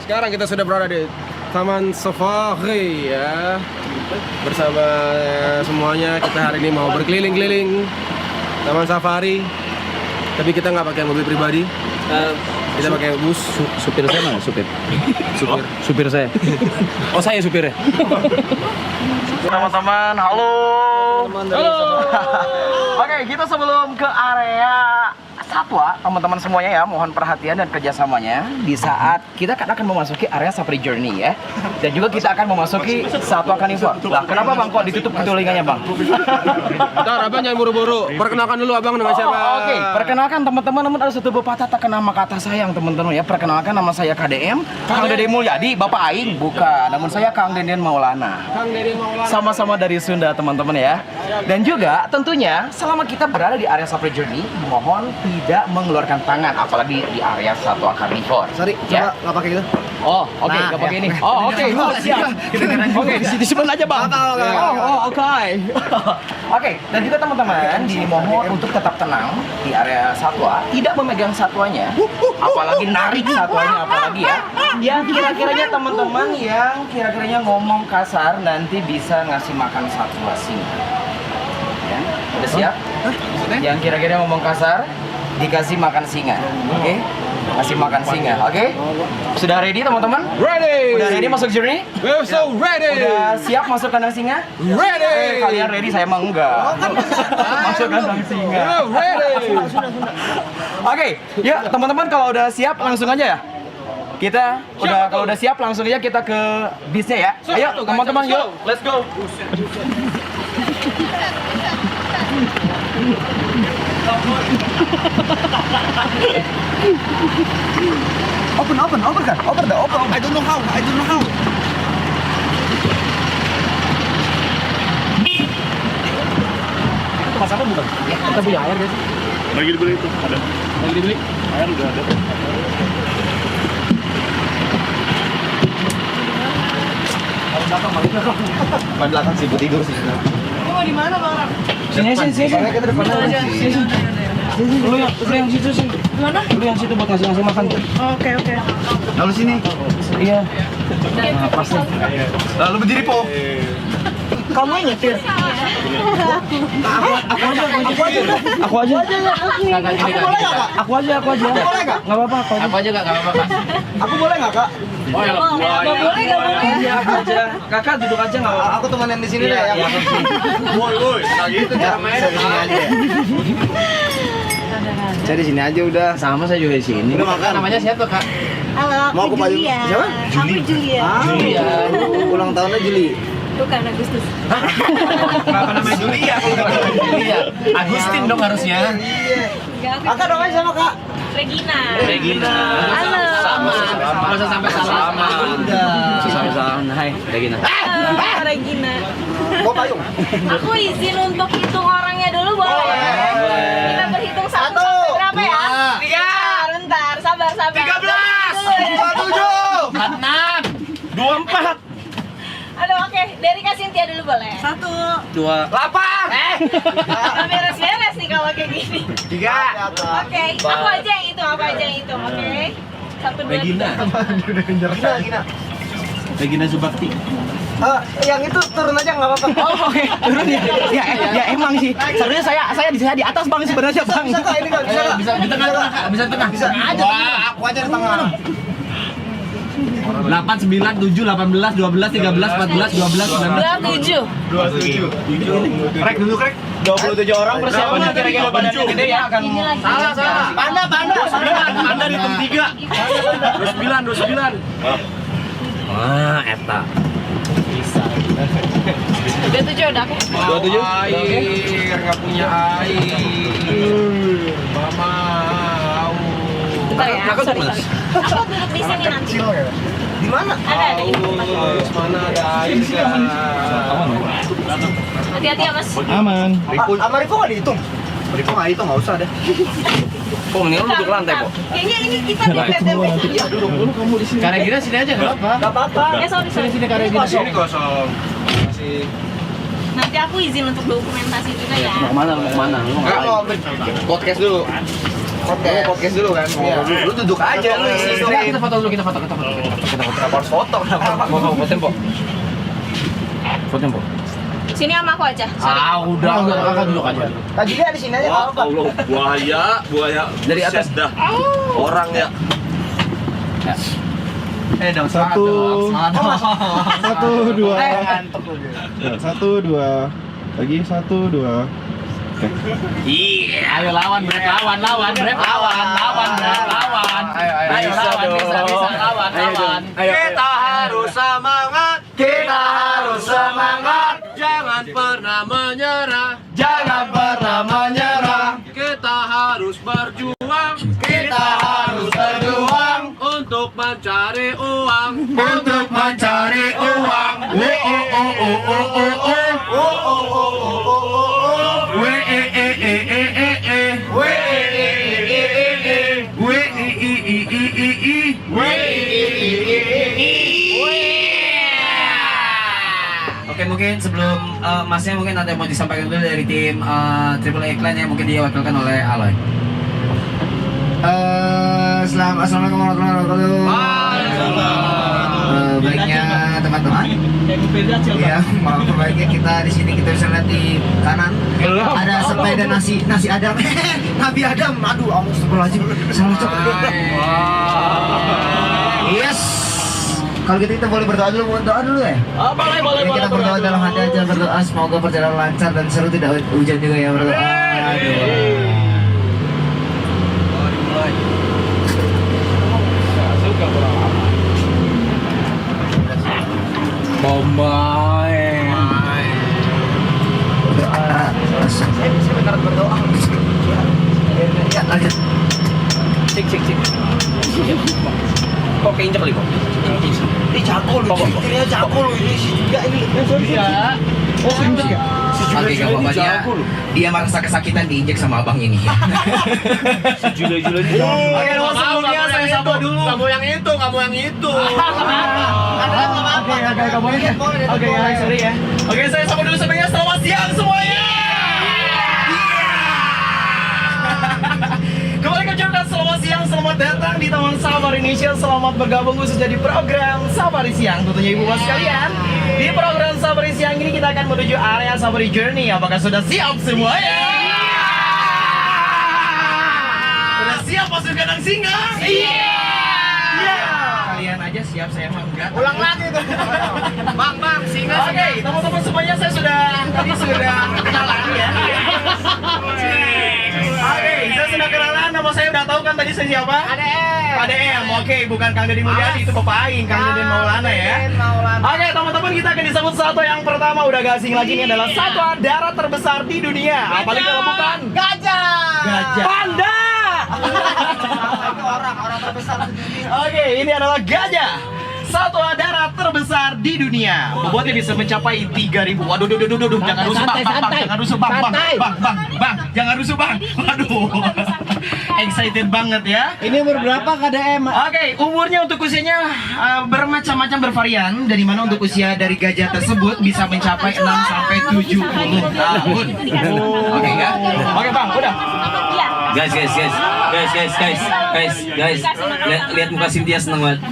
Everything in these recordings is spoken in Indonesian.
Sekarang kita sudah berada di Taman Safari ya. Bersama semuanya kita hari ini mau berkeliling-keliling Taman Safari. Tapi kita nggak pakai mobil pribadi. Kita pakai bus. Supir saya mana? Supir. Supir saya. Oh, saya supirnya. Teman-teman, halo. Halo. Oke, kita sebelum ke area satwa, teman-teman semuanya ya, mohon perhatian dan kerjasamanya di saat kita akan memasuki area Safari Journey ya. Dan juga kita akan memasuki satwa karnivor. Lah, kenapa Bang kok ditutup telinganya Bang? Ntar abang jangan buru-buru. Perkenalkan dulu abang dengan siapa? Oke, perkenalkan teman-teman, namun ada satu pepatah tak kenal maka kata sayang teman-teman ya. Perkenalkan nama saya KDM, Kang Dede Mulyadi, Bapak Aing, bukan. Namun saya Kang Deden Maulana. Kang Dede Maulana. Sama-sama dari Sunda teman-teman ya. Dan juga tentunya selama kita berada di area Safari Journey, mohon tidak mengeluarkan tangan, apalagi di area satwa karnivor. Sorry, ya. coba nggak pakai itu. Oh, oke, nggak pakai ini. Oh, oke, siap. Oke, disimpan aja bang. Oh, oke. Oke, dan juga teman-teman dimohon untuk tetap tenang di area satwa, tidak memegang satwanya, apalagi narik satwanya, apalagi ya. Yang kira-kiranya teman-teman yang kira-kiranya ngomong kasar nanti bisa ngasih makan satwa singa. Ya, udah siap? Yang kira-kira ngomong kasar dikasih makan singa, oke? Kasih makan singa, oke? Sudah ready teman-teman? Ready. Udah ready masuk journey? We're so ready. Udah siap masuk kandang singa? Ready. Kalian ready, saya mah enggak. Masuk kandang singa. Ready. Oke, yuk teman-teman kalau udah siap langsung aja ya. Kita udah kalau udah siap langsung aja kita ke bisnya ya. Ayo teman-teman yuk, let's go. Open kan? Open. I don't know how. Itu mas apa bukan? Ya, kita punya air guys. Lagi dibeli itu, ada. Lagi dibeli? Air udah ada. Main belakang sih, tidur sih. Mau di mana Bang? Sini. Kita depan aja. Sini. Lu yang situ sih. Mana? Lu yang situ buat ngasih makan. Oke. Lalu sini. Iya. Nah, pasti. Lalu berdiri po. Kamu yang nyetir? Aku aja. Aku aja. Boleh nggak? Nggak apa-apa. Aku aja nggak apa-apa. Aku boleh nggak Kak? Oh ya. Nggak boleh. Aku aja. Kakak duduk aja nggak apa-apa. Aku temenin di sini deh ya. Woi, nah gitu cara main. Saya di sini aja udah. Sama saya juga di sini. Udah makan. Namanya siapa kak? Halo, Mau aku aku payung. Julia. Siapa? Aku Julia. Julia. Ulang tahunnya Juli. Bukan Agustus. Kenapa namanya Julia? Julia. Agustin dong harusnya. Kakak dong aja sama Kak. Regina. Halo. Sama. Masa sampai sama. Sama. Hai, Regina. Halo, Regina. Mau payung? Aku izin untuk hitung orangnya dulu boleh? Kita berhitung satu sampai berapa ya? 3. Bentar, sabar. 13. 24. Aduh, oke. Dari Kak Cynthia dulu boleh? 1. 2. 8. Nggak beres-beres nih kalau kayak gini. 3. Oke, aku aja yang hitung, oke? 1, 2, 3. Gina. Regina Subakti. Yang itu turun aja nggak apa-apa. Oh, oke. Turun ya. Ya emang sih. Sebenarnya saya di atas Bang sebenarnya Bang. Bisa Kak, ini Kak. Bisa Bisa di tengah, bisa di tengah. Bisa aja. Wah, aku aja di tengah. 8, 9, 7, 18, 12, 13, 14, 12, 19. 27. 27. Krek dulu krek. 27 orang persiapan Kira-kira badannya gede ya akan. Ini lagi. Salah. Panda di tim 3. 29. Wah, eta. 27 udah oke. 27. Air, nggak punya air. Mama. Bentar ya, Kakak sorry. Mas. Aku duduk di sini nanti. Di mana? Ada ini. Haus, mana ada air? Hati-hati ya Mas. Aman. Sama Riko nggak dihitung? Riko nggak hitung, nggak usah deh. Kok mendingan duduk lantai kok. Kayaknya ini kita di PTW. Iya, duduk dulu kamu di sini. Karena gini sini aja enggak apa-apa. Nggak apa-apa. Sorry. Sini karena gini. Ini kosong. Masih. Nanti aku izin untuk dokumentasi juga ya. Mau kemana? Lu Enggak mau podcast dulu. podcast dulu kan. Lu duduk aja lu isi Kita foto dulu, kita foto. Kenapa harus foto? Foto tempo. Foto tempo. Sini sama aku aja. Sorry. Udah, kakak duduk aja. Tadi dia di sini aja. Wah, Allah, buaya Dari atas. dah. Orang ya. Dong, Satu, dua, Ngantuk lu dia. satu, dua, lagi satu, dua. Ayo lawan, Brep, lawan. Ayo lawan, bisa lawan. Kita harus semangat. Kita harus semangat. Jangan pernah menyerah. Jangan pernah menyerah. Kita harus berjuang Kita harus berjuang untuk mencari uang. untuk mencari uang. Oke, mungkin sebelum masnya mungkin ada yang mau disampaikan dulu dari tim Triple A Clan yang mungkin diwakilkan oleh Aloy. Assalamualaikum warahmatullahi wabarakatuh. Baiknya teman-teman. Ya, baiknya kita di sini kita bisa lihat di kanan ada sepeda nasi Adam. Nabi Adam. Aduh, astagfirullahaladzim. Salah cok. Yes. Kalau gitu kita boleh berdoa dulu, ya. Boleh. Jadi kita berdoa dalam hati aja, berdoa semoga perjalanan lancar dan seru, tidak hujan juga ya, berdoa. Aduh. Saya benar berdoa. Ya, lanjut. Cek. Kok keinjak kali kok? Ini jago loh, ceritanya jago loh ini juga ini. Iya. Oh, keinjak ya? Oke, gambarnya dia merasa kesakitan diinjek sama abang ini. Oke, sebelumnya saya sapa dulu. Kamu yang itu. Oke, sorry ya. Oke, saya sapa dulu semuanya. Selamat siang semuanya. Kembali ke Jordan, selamat siang, selamat datang di Taman Safari Indonesia. Selamat bergabung khususnya di program Safari Siang. Tentunya ibu bapak sekalian, di program Safari Siang ini kita akan menuju area Safari Journey. Apakah sudah siap semuanya? Sudah siap masuk kandang singa? Iya. Kalian aja siap, saya mah enggak. Ulang lagi tuh. Bang, singa. Oke, teman-teman semuanya saya sudah kenalan ya. Oke, saya sudah kenalan. Nama saya udah tahu kan tadi saya siapa? ADM. Oke, bukan Kang Deddy Mulyadi, itu Bapak Aing, Kang Deddy Maulana ya. Oke, teman-teman kita akan disambut satwa yang pertama, udah gak asing lagi, ini adalah satwa darat terbesar di dunia. Apalagi kalau bukan gajah. Panda. Itu orang terbesar di dunia. Oke, ini adalah gajah. Satwa darat terbesar di dunia. Bobotnya bisa mencapai 3.000. Waduh, jangan rusuh bang, jangan rusuh bang, jangan rusuh bang. Waduh, excited banget ya. Ini umur berapa KDM? Oke, umurnya untuk usianya bermacam-macam bervarian. Dari mana untuk usia dari gajah tersebut bisa mencapai 6 sampai 70 tahun. Oke ya? Oke bang, udah. Iya. Guys, lihat muka Cynthia seneng banget.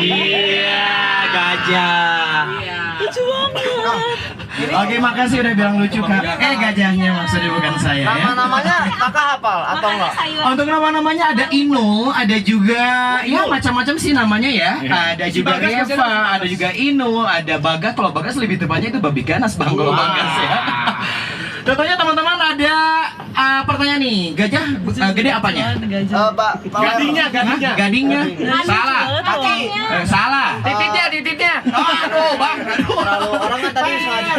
Iya, gajah. Oke, makasih udah bilang lucu kak. Gajahnya maksudnya bukan saya ya. Namanya kakak hafal atau Makannya enggak? sayur. Untuk nama-namanya ada Inu, ada juga ya macam-macam sih namanya ya. Ada juga Reva, ada juga Inu, ada Bagas. Kalau Bagas lebih tepatnya itu babi ganas bang kalau Bagas ya. Contohnya teman-teman ada pertanyaan nih, gajah gede apanya? Gadingnya. Gadingnya? Salah. Kaki. Salah. Titiknya. Aduh bang, aduh. Orang kan tadi sengaja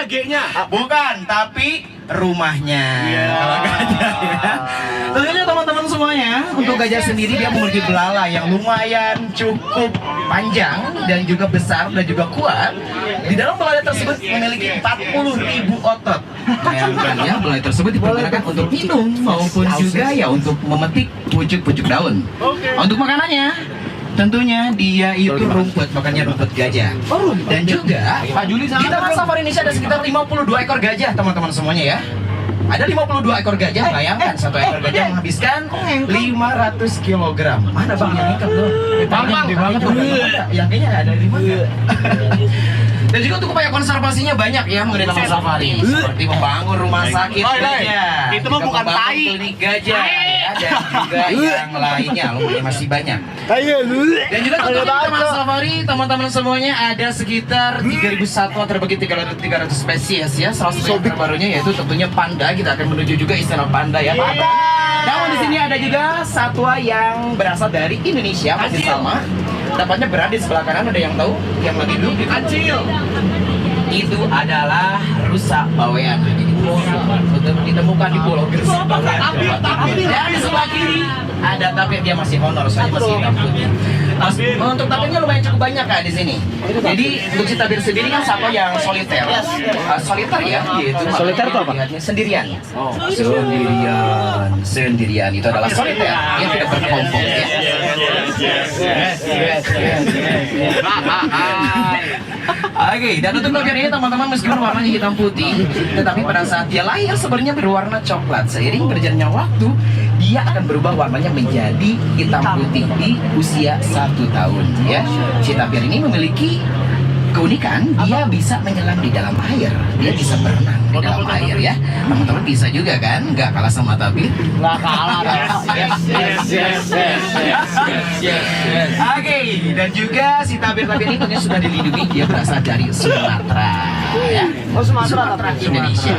G-nya. Bukan, tapi rumahnya. Kalau gajah ya. Tentunya teman-teman semuanya, untuk gajah sendiri dia memiliki belalai yang lumayan cukup panjang dan juga besar dan juga kuat. Di dalam belalai tersebut memiliki 40.000 otot. Bayangkan ya, belalai tersebut dipergunakan untuk minum maupun juga ya untuk memetik pucuk-pucuk daun. Untuk makanannya, tentunya dia itu rumput, makanya rumput gajah. Dan juga di Taman Safari Indonesia ada sekitar 52 ekor gajah teman-teman semuanya ya. Ada 52 ekor gajah, bayangkan satu ekor gajah menghabiskan 500 kg. Mana bang yang ikat lo? Bang, yang kayaknya ada 5. Dan juga untuk upaya konservasinya banyak ya mengenai Taman Safari, seperti membangun rumah sakit gajah, itu mah bukan membangun tai. klinik gajah, ya, dan juga yang lainnya, lumayan masih banyak. Dan juga untuk Taman Safari, teman-teman semuanya ada sekitar 3.000 satwa terbagi 300 spesies ya. Salah satu yang terbarunya yaitu tentunya panda. Kita akan menuju juga istana panda ya. Namun di sini ada juga satwa yang berasal dari Indonesia, masih sama. Dapatnya berada di sebelah kanan, ada yang tahu? Yang lagi duduk di kecil. Itu adalah rusa bawean. Ditemukan di Pulau Gresik Bawean. Dan di sebelah kiri ada tapir, dia masih honor saja, masih hitam putih. Untuk tapirnya lumayan cukup banyak Kak di sini. Jadi untuk si tapir sendiri kan satwa yang soliter. Soliter ya, gitu. Soliter itu apa? Sendirian. Oh, sendirian itu adalah soliter. Dia tidak berkelompok ya. Oke, dan untuk tapir ini teman-teman meskipun warnanya hitam putih, tetapi pada saat dia lahir sebenarnya berwarna coklat. Seiring berjalannya waktu, dia akan berubah warnanya menjadi hitam putih di usia 1 tahun ya. Si tapir ini memiliki keunikan, dia bisa menyelam di dalam air, dia bisa berenang di dalam air ya. Teman-teman bisa juga kan, nggak kalah sama tapir? Nggak kalah. Oke, dan juga si tapir-tapir ini tentunya sudah dilindungi, dia berasal dari Sumatera ya. Oh, Sumatera. Indonesia.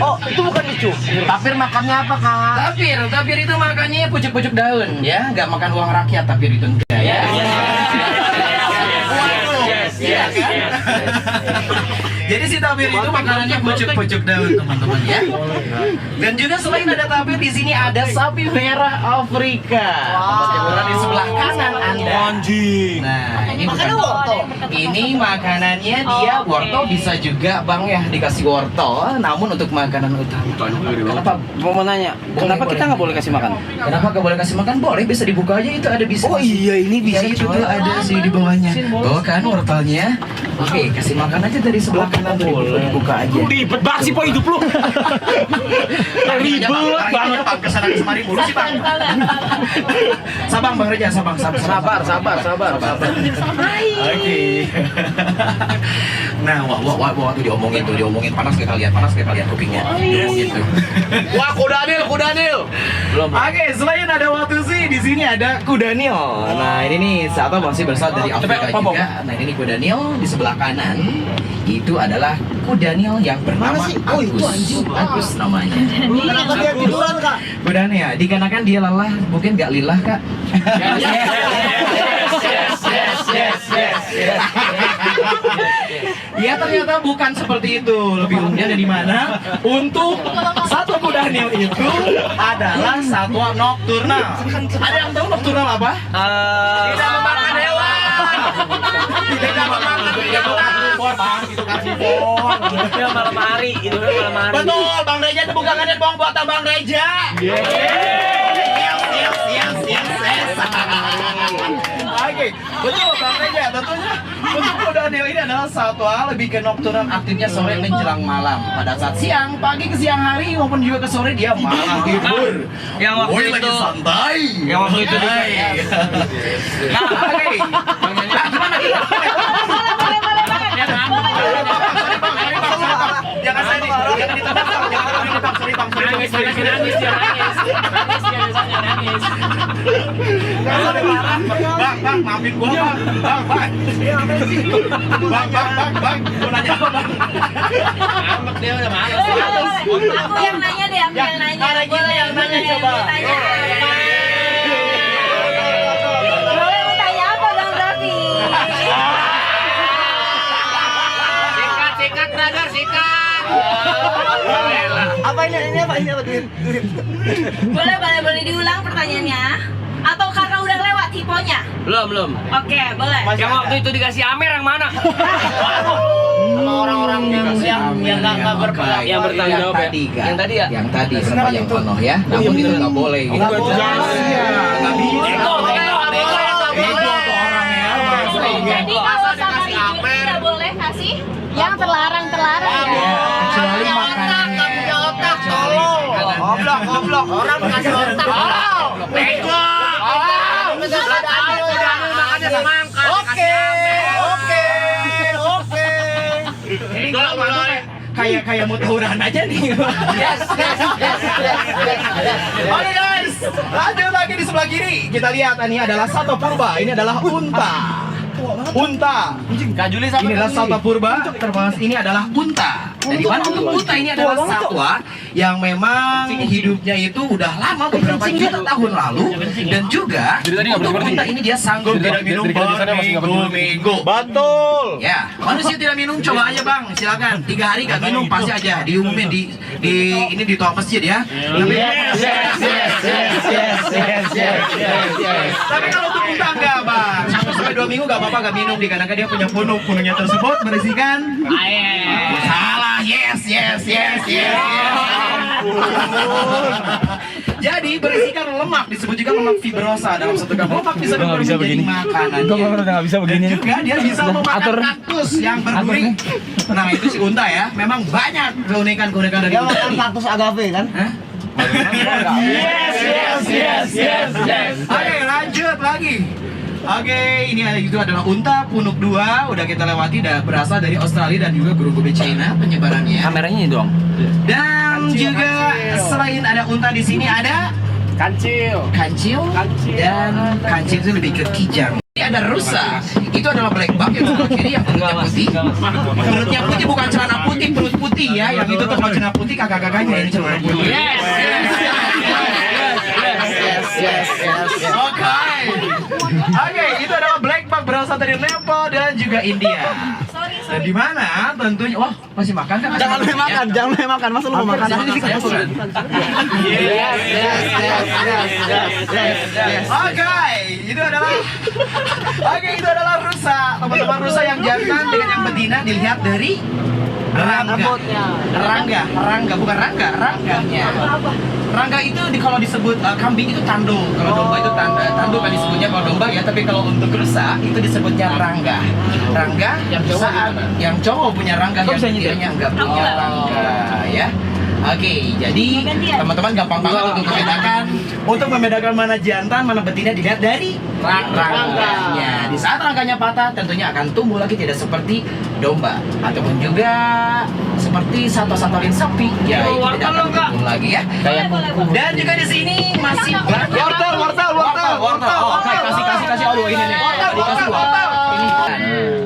Oh, itu bukan lucu. Tapir makannya apa, Kak? Tapir itu makannya pucuk-pucuk daun ya, nggak makan uang rakyat tapir itu enggak ya. Iya kan? Jadi si tapir itu makanannya pucuk-pucuk daun teman-teman ya. Dan juga selain ada tapir, di sini ada sapi merah Afrika. Tempat yang berada di sebelah kanan Anda. Nah, ini bukan wortel. ini makanannya dia wortel, bisa juga Bang ya dikasih wortel. Namun untuk makanan utama. Kenapa? Mau nanya, kenapa kita nggak boleh kasih makan? Kenapa gak boleh kasih makan? Boleh, bisa dibuka aja, itu ada bisa. Oh iya, ini bisa itu coy. tuh ada sih di bawahnya. Bawa kan wortelnya. Oke, kasih makan aja dari sebelah kanan tuh, dibuka aja. Ribet banget sih po hidup lu. Ribet banget Bang, kesana kemari mulu sih Bang. Sabar Bang Reja, sabar. Oke. Nah, wah tuh diomongin panas kayak kalian kupingnya. Diomongin tuh. Wah, kuda Nil. Oke, selain ada waktu sih, di sini ada kuda Nil. Nah, ini nih satwa masih berasal dari Afrika juga. Nah, ini kuda Nil di sebelah kanan. Itu adalah kuda Nil yang bernama Agus namanya. Kenapa dia tiduran, Kak? Kuda Nil ya, dikarenakan dia lelah, mungkin nggak lilah Kak. Ya ternyata bukan seperti itu. Lebih uniknya dari mana? Untuk satu kuda Nil itu adalah satwa nokturnal. Ada yang tahu nokturnal apa? Tidak memakan hewan. Tidak memakan Dia malam hari, itu kan malam hari. Betul, Bang Reja itu bukannya bawang buatan Bang Reja. Oke, betul Bang Reja. Tentunya untuk kuda Nil ini adalah satwa lebih ke nocturnal, aktifnya sore menjelang malam. Pada saat siang, pagi ke siang hari maupun juga ke sore dia malah tidur. Yang waktu Boy lagi itu santai. Yang waktu itu Nah, oke. Gimana kita? Jangan sedih, jangan ditebak, sorry bang. Bang, maafin gua bang. Bang, gua nanya apa bang? Ngambek dia udah males. Aku yang nanya deh, aku yang nanya. Ada kita yang nanya coba. Boleh mau tanya apa Bang Raffi? Sikat, brother, sikat. Apa ini apa duit? Boleh diulang pertanyaannya? Atau karena udah lewat hiponya? belum. Oke, boleh. Yang waktu itu dikasih Amer yang mana? Sama orang-orang yang nggak berpengaruh. Yang bertanggung jawab ya? Yang tadi ya? Yang tadi sama yang penuh ya. Namun itu nggak boleh gitu. Nggak boleh. Nggak bisa. Jadi kalau safari jeep nggak boleh kasih yang terlarang ya. Kecuali makanannya. goblok. Orang kasih otak. Bego. Udah tahu kuda Nil makannya semangka. Oke. Ini gua mulai. Kayak mau tawuran aja nih. Yes. Oke guys, lanjut lagi di sebelah kiri. Kita lihat ini adalah Sato Purba. Ini adalah unta. Kak Juli sama Ini adalah Sato Purba. Termasuk ini adalah unta. Dari mana unta ini adalah satwa yang memang hidupnya itu udah lama beberapa juta tahun lalu dan juga untuk unta ini dia sanggup tidak minum minggu. Betul. Ya, manusia tidak minum, coba aja bang, silakan 3 hari gak minum pasti aja diumumin di ini di toa masjid ya. Tapi kalau untuk unta enggak bang, 1-2 minggu gak apa-apa gak minum dikarenakan dia punya punuknya tersebut berisikan salah, yes. Jadi berisikan lemak, disebut juga lemak fibrosa. Dalam satu gram lemak bisa berubah menjadi makanan. Dan juga dia bisa memakan kaktus yang berduri. Nah itu si unta ya, memang banyak keunikan-keunikan dari Dia unta makan ini. kaktus agave kan? Hah? Yes. Oke, lanjut lagi. Oke, ini itu adalah unta punuk 2. Udah kita lewati, berasal dari Australia dan juga guru-guru China penyebarannya. kameranya ini dong. Dan juga selain ada unta di sini ada kancil dan kancil itu lebih ke kijang. Ini ada rusa. Itu adalah black buck yang sebelah kiri yang perutnya putih. Perutnya putih bukan celana putih, perut putih ya. Yang itu tuh kalau celana putih kakak-kakaknya ini celana putih. Oke, itu adalah black buck berasal dari Nepal dan juga India. Dan di mana tentunya, wah masih makan kan? Jangan lu makan, masa lu mau makan? Oke, itu adalah rusa. Teman-teman rusa yang jantan dengan yang betina dilihat dari rangganya. Rangga itu kalau disebut kambing itu tanduk. Kalau domba itu tanduk kan disebutnya kalau domba ya. Tapi kalau untuk rusa itu disebutnya rangga. Rangga yang cowok punya rangga, yang ceweknya enggak punya rangga ya. Oke, jadi teman-teman gampang banget untuk membedakan mana jantan, mana betina dilihat dari rangganya. Di saat rangganya patah, tentunya akan tumbuh lagi tidak seperti domba ataupun juga seperti satu-satu lain sapi. Ya, itu tidak akan tumbuh lagi ya. Dan juga di sini masih banyak wortel. Oke, kasih. Aduh, ini nih. Dikasih wortel. Ini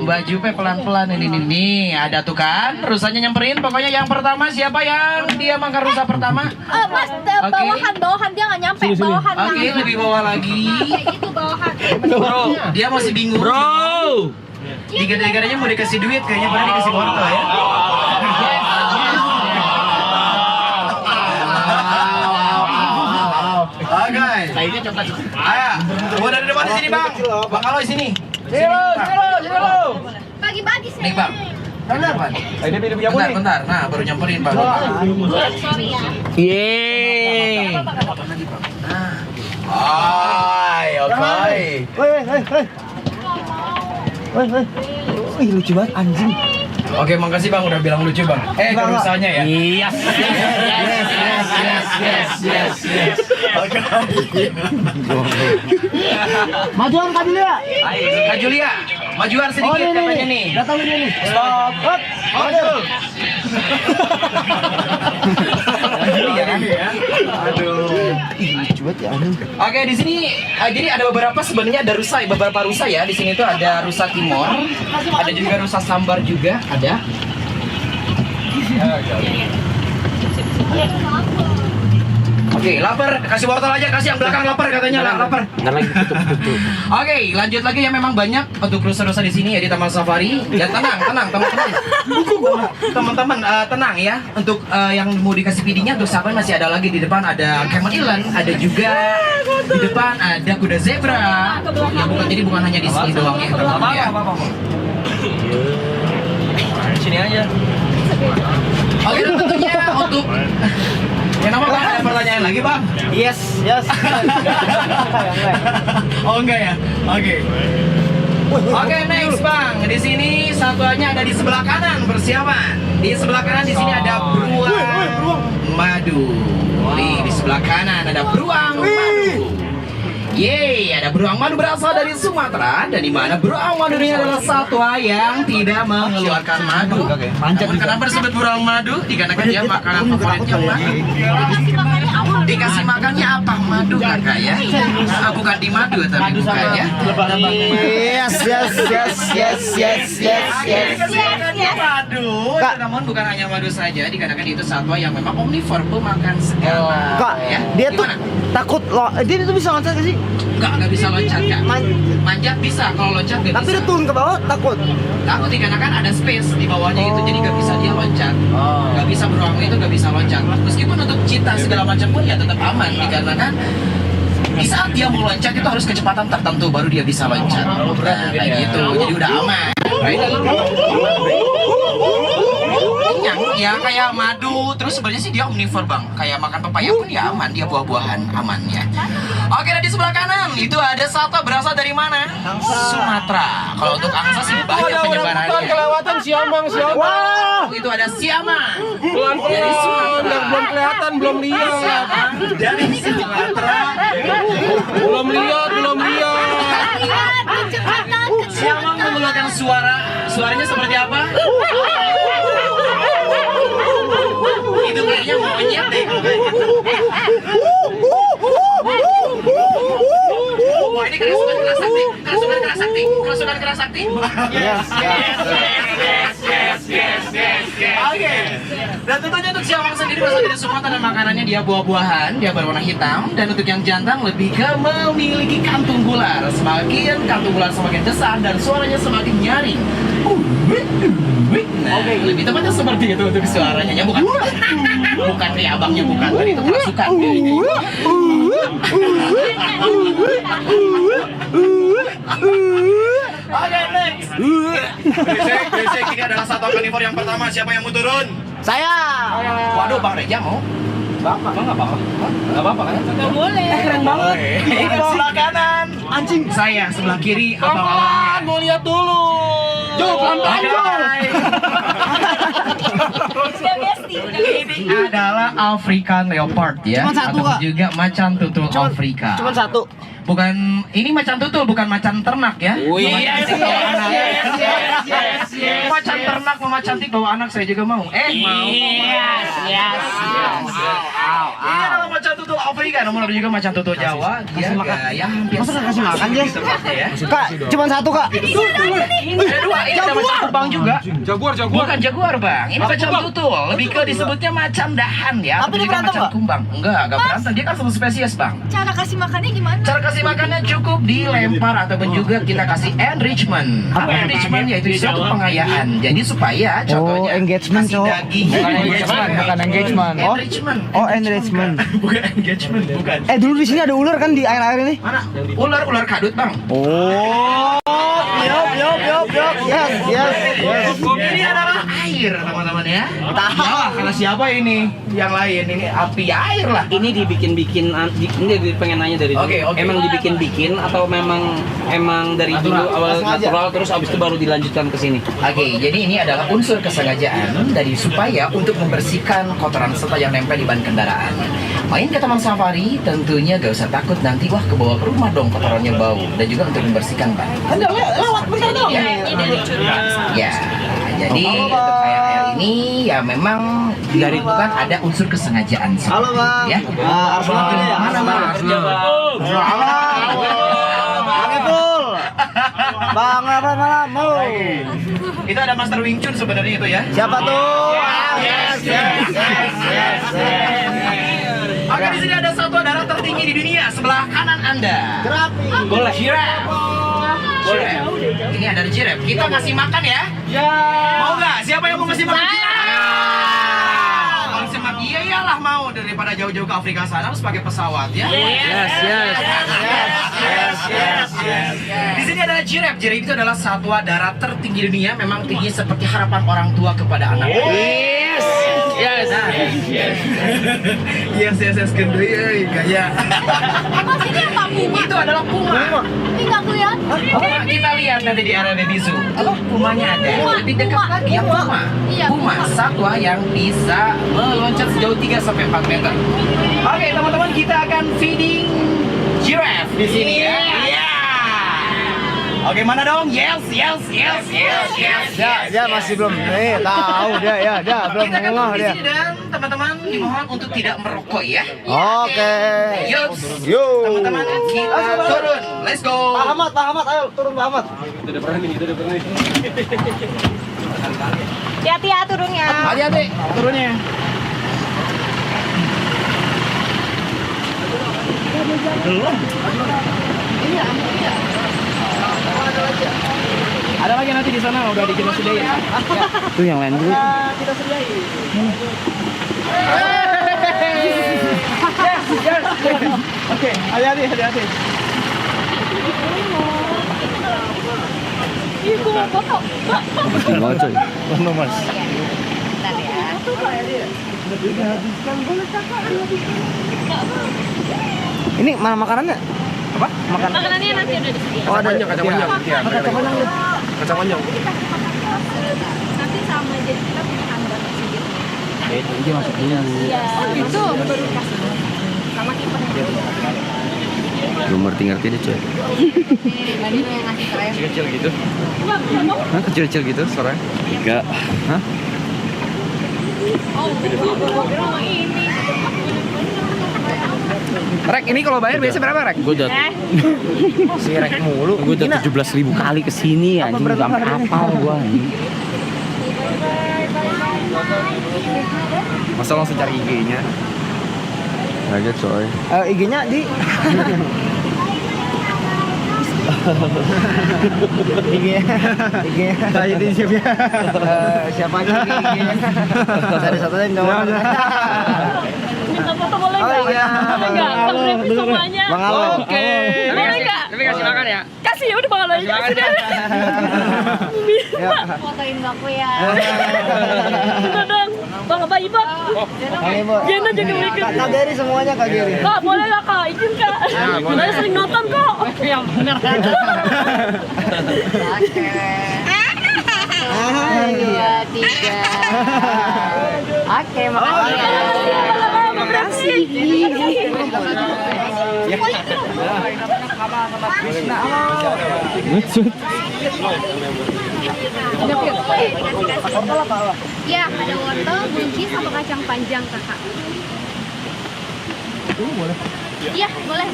Mbak Jupe pelan-pelan ini ada tuh kan rusanya nyamperin. Pokoknya yang pertama siapa yang dia makan rusa pertama? Mas, bawahan dia nggak nyampe. Bawahan. Oke, lebih bawah lagi. Itu bawahan. Bro, dia masih bingung. Bro. Tiga-tiganya mau dikasih duit kayaknya, padahal dikasih wortel ya. Oke. Kayaknya coklat. Ayo, udah di depan di sini bang. Bang kalau di sini. Bagi-bagi sih. Nih bang. Bentar, Bang. Bentar. Nah, baru nyamperin, Bang. Sorry ya. Yeay. Oke. Wih, lucu banget anjing. Oke, makasih Bang udah bilang lucu, Bang. Rusanya ya. Iya. Majuan Kak Julia. Kak Julia, majuan sedikit katanya nih. Datang dia nih. Stop. Maju. Aduh. Lucu banget ya anjing. Oke, di sini jadi ada sebenarnya ada beberapa rusa ya. Di sini tuh ada rusa timor, ada juga rusa sambar juga ada. Oke, lapar, kasih wortel aja, kasih yang belakang lapar katanya lapar. Ntar lagi tutup. Oke, lanjut lagi yang memang banyak untuk rusa-rusa di sini ya di Taman Safari. Ya tenang teman-teman. Teman-teman tenang ya. Untuk yang mau dikasih feedingnya untuk sahabat masih ada lagi di depan ada camel eland, ada juga di depan ada kuda zebra. Ya bukan hanya di sini doang ya teman-teman ya. Sini aja. Oke, dan tentunya untuk yang nama Bang, ada pertanyaan lagi Bang? Yes. Oh enggak ya? Oke. Oke, next Bang. Di sini satuannya ada di sebelah kanan, persiapan. Di sebelah kanan di sini ada beruang madu. Di sebelah kanan ada beruang madu. Yeay, ada beruang madu berasal dari Sumatera, dan di mana beruang madu ini adalah satwa yang tidak mengeluarkan madu. Namun kenapa disebut beruang madu? Dikarenakan dia makanan favoritnya madu. Dikasih makannya apa? Madu kakak ya? Bukan di madu tapi bukan ya. Madu, namun bukan hanya madu saja, dikarenakan itu satwa yang memang omnivore, pemakan segala. Kak, Ya, dia tuh gimana? takut dia tuh bisa loncat gak sih? Nggak bisa loncat kak. Manjat bisa, kalau loncat nggak Tapi bisa. dia turun ke bawah takut. Takut dikarenakan ada space di bawahnya itu, jadi nggak bisa dia loncat. Nggak bisa beruang itu nggak bisa loncat. Meskipun untuk cita segala macam pun ya tetap aman, dikarenakan di saat dia mau loncat itu harus kecepatan tertentu baru dia bisa loncat. Nah, kayak gitu, jadi udah aman. Kenyang, ya kayak madu. Terus sebenarnya sih dia omnivore bang. Kayak makan pepaya pun ya aman, dia buah-buahan aman ya. Oke, dan di sebelah kanan itu ada satwa berasal dari mana? Sumatera. Kalau untuk angsa sih banyak penyebarannya. Kelewatan siamang. Wow, itu ada siamang. Dari Sumatera. Belum kelihatan, belum lihat. Dari Sumatera. Belum lihat. Siamang mengeluarkan suaranya seperti apa? Itu kayaknya monyet deh kalau kayak gitu. Wah, ini kerasukan keras sakti. Oke. Dan tentunya untuk siamang sendiri berasal dari Sumatera dan makanannya dia buah-buahan, dia berwarna hitam, dan untuk yang jantan lebih ke memiliki kantung gular. Semakin kantung gular semakin besar dan suaranya semakin nyaring. Nah, lebih tepatnya seperti itu untuk suaranya, bukan kayak abangnya, bukan, tadi itu kerasukan. Oke, next. Berisik, ini adalah satwa karnivor yang pertama. Siapa yang mau turun? Saya. Waduh, Bang Reja mau? Bapak, Bang nggak apa-apa. Nggak apa-apa kan? Nggak boleh. Keren banget. Ini sebelah kanan. Anjing. Saya sebelah kiri. Abang Mau lihat dulu. pelan-pelan. Ini adalah African leopard ya. Cuma satu, Ataupun Kak. juga macan tutul Afrika. Cuma satu. Bukan, ini macan tutul, bukan macan ternak ya. Yes. Macan ternak sama macan tik bawa anak saya juga mau. Mau. Ini adalah macan tutul Afrika, namun ada juga macan tutul Jawa. Dia gaya hampir Masa nggak kasih makan, Jess? ya. Kak, cuma satu kak. Ada dua, ini ada macan terbang juga. Jaguar. Bukan jaguar bang, ini macan tutul. Lebih ke disebutnya macan dahan ya. Tapi atau dia juga berantem macan nggak? kumbang. Enggak berantem. Dia kan satu spesies bang. Cara kasih makannya gimana? Cara kasih makannya cukup dilempar ataupun juga kita kasih enrichment. Apa enrichment? Yaitu suatu pengayaan. Jadi supaya contohnya engagement, kasih cowok. daging. Bukan engagement, bukan engagement. Oh. Enrichment. Oh, enrichment. Bukan engagement, bukan. Dulu di sini ada ular kan di air-air ini? Mana? Ular kadut bang. Oh. Yup. Yes. Ini adalah air teman-teman ya. Tahu karena siapa ini? Yang lain ini api air lah. Ini dibikin-bikin, ini pengen nanya dari dulu. Oke. Emang dibikin-bikin atau emang dari dulu awal natural terus abis itu baru dilanjutkan ke sini? Oke, jadi ini adalah unsur kesengajaan dari supaya untuk membersihkan kotoran serta yang nempel di ban kendaraan. Main ke taman safari tentunya gak usah takut nanti wah kebawa ke rumah dong kotorannya bau, dan juga untuk membersihkan ban. Lewat bentar dong. Ini dari curhat. Ya, jadi untuk KRL ini ya memang dari itu kan ada unsur kesengajaan. Halo bang. Ya. Harus mampir ya. Mana bang? Bang Ipul. Bang malam. Itu ada Master Wing Chun sebenarnya itu ya. Siapa tuh? Yes. Oke, di sini ada satwa darat tertinggi di dunia sebelah kanan Anda. Boleh. Giraffe. Boleh. Ini ada giraffe. Kita kasih makan ya. Mau nggak? Siapa yang mau kasih makan? Kalau kasih makan, iyalah mau, daripada jauh-jauh ke Afrika sana harus pakai pesawat ya. Yes. Di sini adalah giraffe. Giraffe itu adalah satwa darat tertinggi dunia. Memang tinggi seperti harapan orang tua kepada anak. Yes. Yes, gendut gaya. Emang sini apa Itu adalah puma. Ini nggak kelihatan. Kita lihat nanti di area baby zoo. Pumanya ada. Lebih dekat lagi ya puma. Iya, Puma, satwa yang bisa meloncat sejauh 3 sampai 4 meter. Oke, teman-teman, kita akan feeding giraffe di sini ya. Iya. Oke, mana dong? Yes. Dia masih belum. Tahu dia belum Kita akan ngeh di dia. sini dan teman-teman dimohon untuk tidak merokok ya. Oke. Yups. Yo. Teman-teman, kita turun. Let's go. Pak Ahmad, ayo turun Pak Ahmad. Kita udah berani. Hati-hati ya turunnya. Hati-hati turunnya. Ada lagi nanti di sana udah kita sediain. Itu yang lain dulu. Kita sediain. Oke, hati-hati. Ibu mau foto. Tinggal coy. Mas. Bentar ya. Ini mana makanannya? Apa? Makanannya nanti udah disediain. Oh, ada Kacang panjang. Nanti sama jadi kita punya handal sedikit. Dia masukinnya. Iya. Itu baru kasih. Sama kipernya. Belum ngerti deh coy. Tadi mau ngasih krem. Kecil gitu. Hah, kecil-kecil gitu suaranya? Enggak. Hah? Oh, ini. Rek, ini kalau bayar biasa berapa, Rek? Gue udah Si Rek mulu. 17.000 kali kesini anjing, udah sampai apal gua anjing. Masa langsung cari IG-nya? Kaget coy. IG-nya di IG-nya. Saya di siapa? Siapa aja IG-nya? Ada satu yang jawab. Minta foto boleh Oh nggak? iya, Boleh nggak? Kan review semuanya. Bang Alo. Oke. Boleh nggak? Tapi kasih makan ya. Kasih ya udah Bang Alo aja. Kasih deh. Ya. Fotoin aku ya. Udah dong. Bang Bayi Bang. Ini Bu. Gena juga mau ikut. Kak Geri semuanya Kak Geri. Kak, boleh lah Kak, izin Kak. Saya sering nonton kok. Yang benar. Dua, tiga. Oke, makasih ya. Makasih. Ya, ada wortel, buncis, sama kacang panjang, Kakak. Iya, boleh.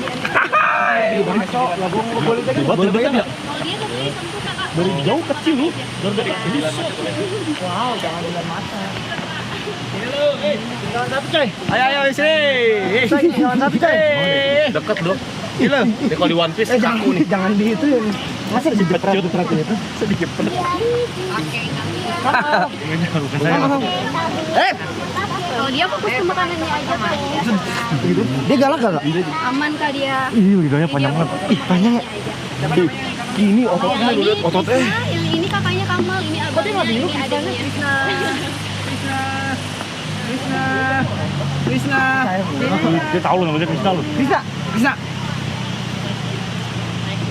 Boleh banyak ya? Kalau dia tapi tentu Kakak. Dari jauh kecil loh. Ayo sini. Jangan satu coy. Deket dong. Gila. Ini kalau di One Piece kaku nih. Jangan di itu ya. Masa dijepret itu? Sedikit pedet. Kalau dia fokus ke makanannya aja, Kak. Dia galak gak? Aman, Kak, dia. Ih, lidahnya panjang banget. Ih, Panjang ya. Ini Yang ini Krishna, yang ini kakaknya Kamal, ini abangnya, ini adanya. Krishna. dia tahu loh namanya Krisna loh. Bisa.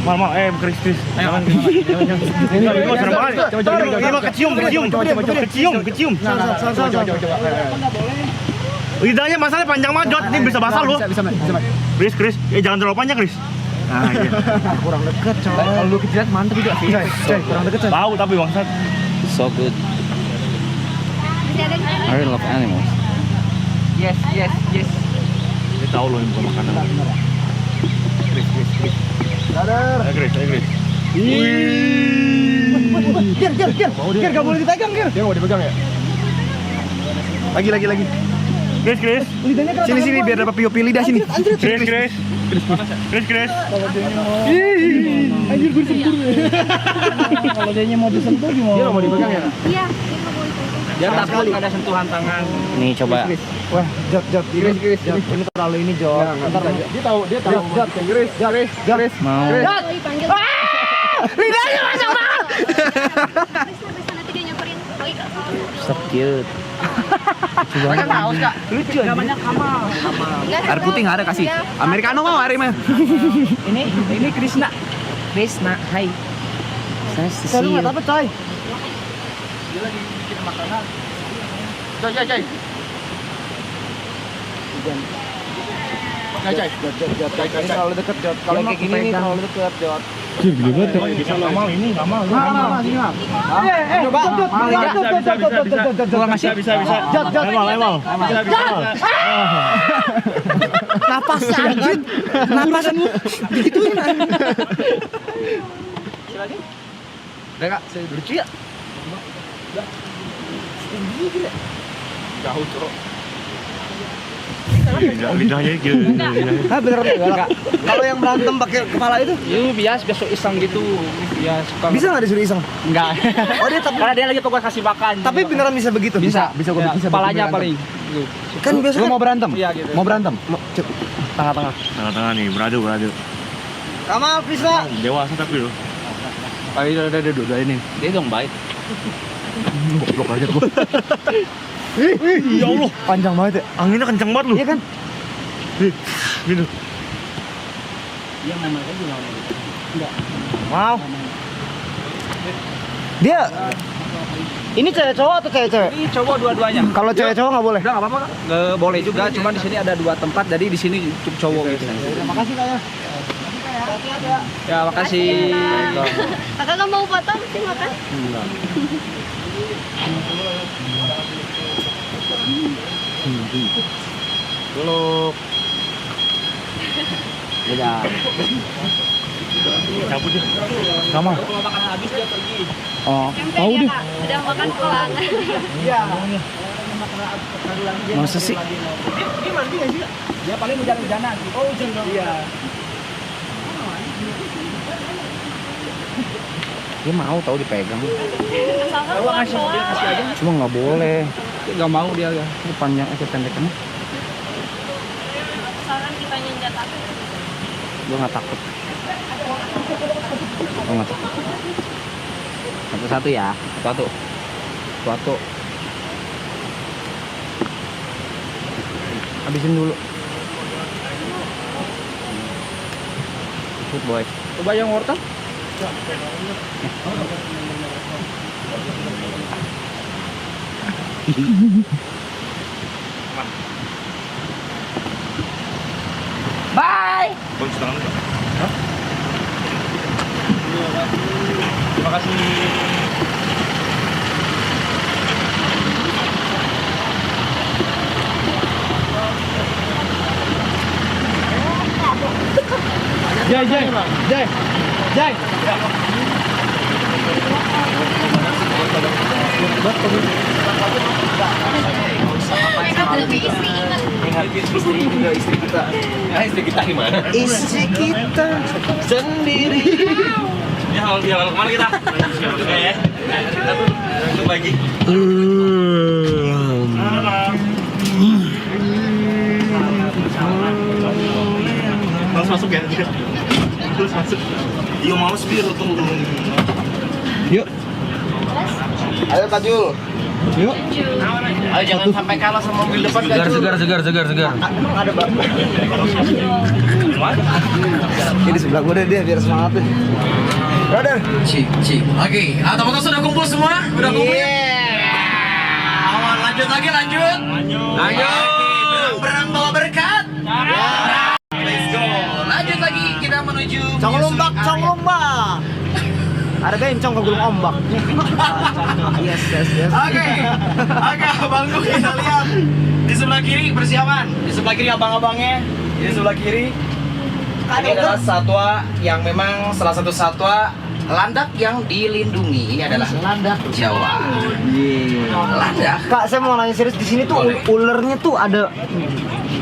Mal, Kris. Jangan. Ini mah serem banget. Ini mah kecium. Lidahnya masalahnya panjang banget, Jod. Ini bisa basah loh. Bisa. Kris. Jangan terlalu panjang, Kris. Nah, iya. Kurang deket coy. Kalau lu kecilan mantep juga sih. Coy, kurang deket coy. Tahu tapi bangsat. So good. Masih ada di sana. I really love animals. Yes. Dia tahu loh ini bukan makanan. Kris. Sadar. Kris. Gir, gak boleh dipegang, Gir. Dia mau dipegang ya? Lagi. Kris. Sini biar dapat POP lidah sini. Kris. Anjir, gue disentuh. Kalau dia mau disentuh gimana? Dia nggak mau dipegang ya? Iya, dia nggak boleh pegang. Dia takut ada sentuhan tangan. Nih coba. Wah, Jod. Ini terlalu ini, Jod. Bentar, Dia tahu. Jod. Garis. Mau. Oh, dipanggil. Lidahnya masuk banget. Bisa, nanti dia nyamperin. Oh, iya. So cute. Pakai kaos kak. Lucu namanya Kamal. Air putih nggak ada kasih. Americano mau air mah. Ini Krishna. Krishna, hai. Saya Saya nggak dapat coy. Coy. Terlalu deket Jod. Kalau kayak gini nih terlalu deket Jod. Kamal ini, Kamal. Coba. Bisa. Lemal. Napas kan? Napas digituin. Udah kak, saya lucu ya. Jauh cok. Lidahnya gitu. Ah bener enggak? Kalau yang berantem pakai kepala itu? biasa iseng gitu. Ya suka. Bisa nggak disuruh iseng? Enggak. Oh dia tapi Karena dia lagi pokoknya kasih makan. tapi beneran bisa begitu? Bisa Kepalanya paling. Kan biasa lu mau berantem? Iya gitu. Mau berantem? Tengah-tengah. Tengah-tengah nih, beradu. Kamal, Krishna. Dewasa tapi lo. Ayo udah dua ini. Dia dong baik. Goblok aja gua. Ya Allah, Panjang banget ya. anginnya kencang banget lu. Iya kan? Gitu. Dia namanya juga. Wow. Dia ini cewek cowok atau cewek? Ini cowok dua-duanya. Kalau cewek cowok nggak boleh. Udah nggak apa-apa kak. Nggak boleh juga, cuma di sini ada dua tempat, jadi di sini cukup cowok gitu. Makasih kak ya. Ya makasih. Kakak nggak mau foto, mesti makan. Peluk. Beda. Cabut deh. Kamal. Kalau makanan habis dia pergi. Oh, Tempe tahu dia deh. kak, udah makan pulang. Masa sih? Dia mandi nggak sih kak? Dia paling hujan-hujanan. Oh hujan dong. Iya. Dia mau tahu dipegang. Asalkan pelan-pelan. Cuma nggak boleh. Dia nggak mau dia ya. Ini panjang aja pendeknya. Asalkan kita nyenjat aku. Gue nggak takut. Gue nggak takut. Satu-satu ya. Satu. Habisin dulu. Good boy. Coba yang wortel. Bye. Bagus tangan lu. Terima kasih. Jai. Lebih istri ingat. Istri juga istri kita. Istri kita gimana? Istri kita sendiri. Ya hal kemana kita? Oke ya. Kita bagi. Terus masuk ya. Terus masuk. Iya mau biru tuh. Yuk. Ayo Kak Jul. Yuk. Ayo jangan sampai kalah sama mobil depan. Segar. Emang ada Mbak? Ini sebelah gue deh dia biar semangat deh. Brother. Cik. Oke, teman-teman sudah kumpul semua? Udah kumpul ya? Awan, lanjut. Berang bawa berkat. Let's go. Lanjut lagi, kita menuju Cong lombak. Ada bencong ke gulung ombak. Yes. Oke, abangku kita lihat di sebelah kiri persiapan. Di sebelah kiri abang-abangnya. Di sebelah kiri. Ini adalah satwa yang memang salah satu satwa landak yang dilindungi. Ini adalah landak Jawa. Landak. Kak, saya mau nanya serius di sini tuh ulernya tuh ada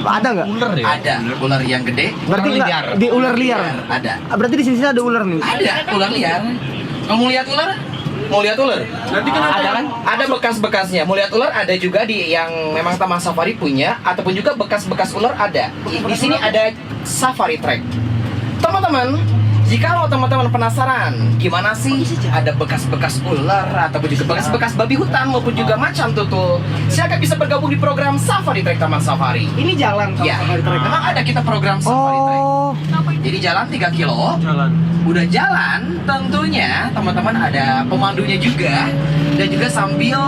nggak? Ular ya? Ada ular yang gede. Berarti ular nggak di ular liar. Ada. Berarti di sini ada ular nih. Ada ular liar. Kamu lihat ular? Mau lihat ular? Nanti kan ada kan? Ada bekas-bekasnya. Mau lihat ular ada juga di yang memang Taman Safari punya, ataupun juga bekas-bekas ular ada. Di sini ada safari track. Teman-teman, Jikalau teman-teman penasaran gimana sih ada bekas-bekas ular ataupun juga bekas-bekas babi hutan maupun juga macan tutul, silakan bisa bergabung di program Safari Trek Taman Safari. Ini jalan Ya, memang ada kita program Safari Trek. Jadi jalan 3 kilo. Udah jalan, tentunya teman-teman ada pemandunya juga dan juga sambil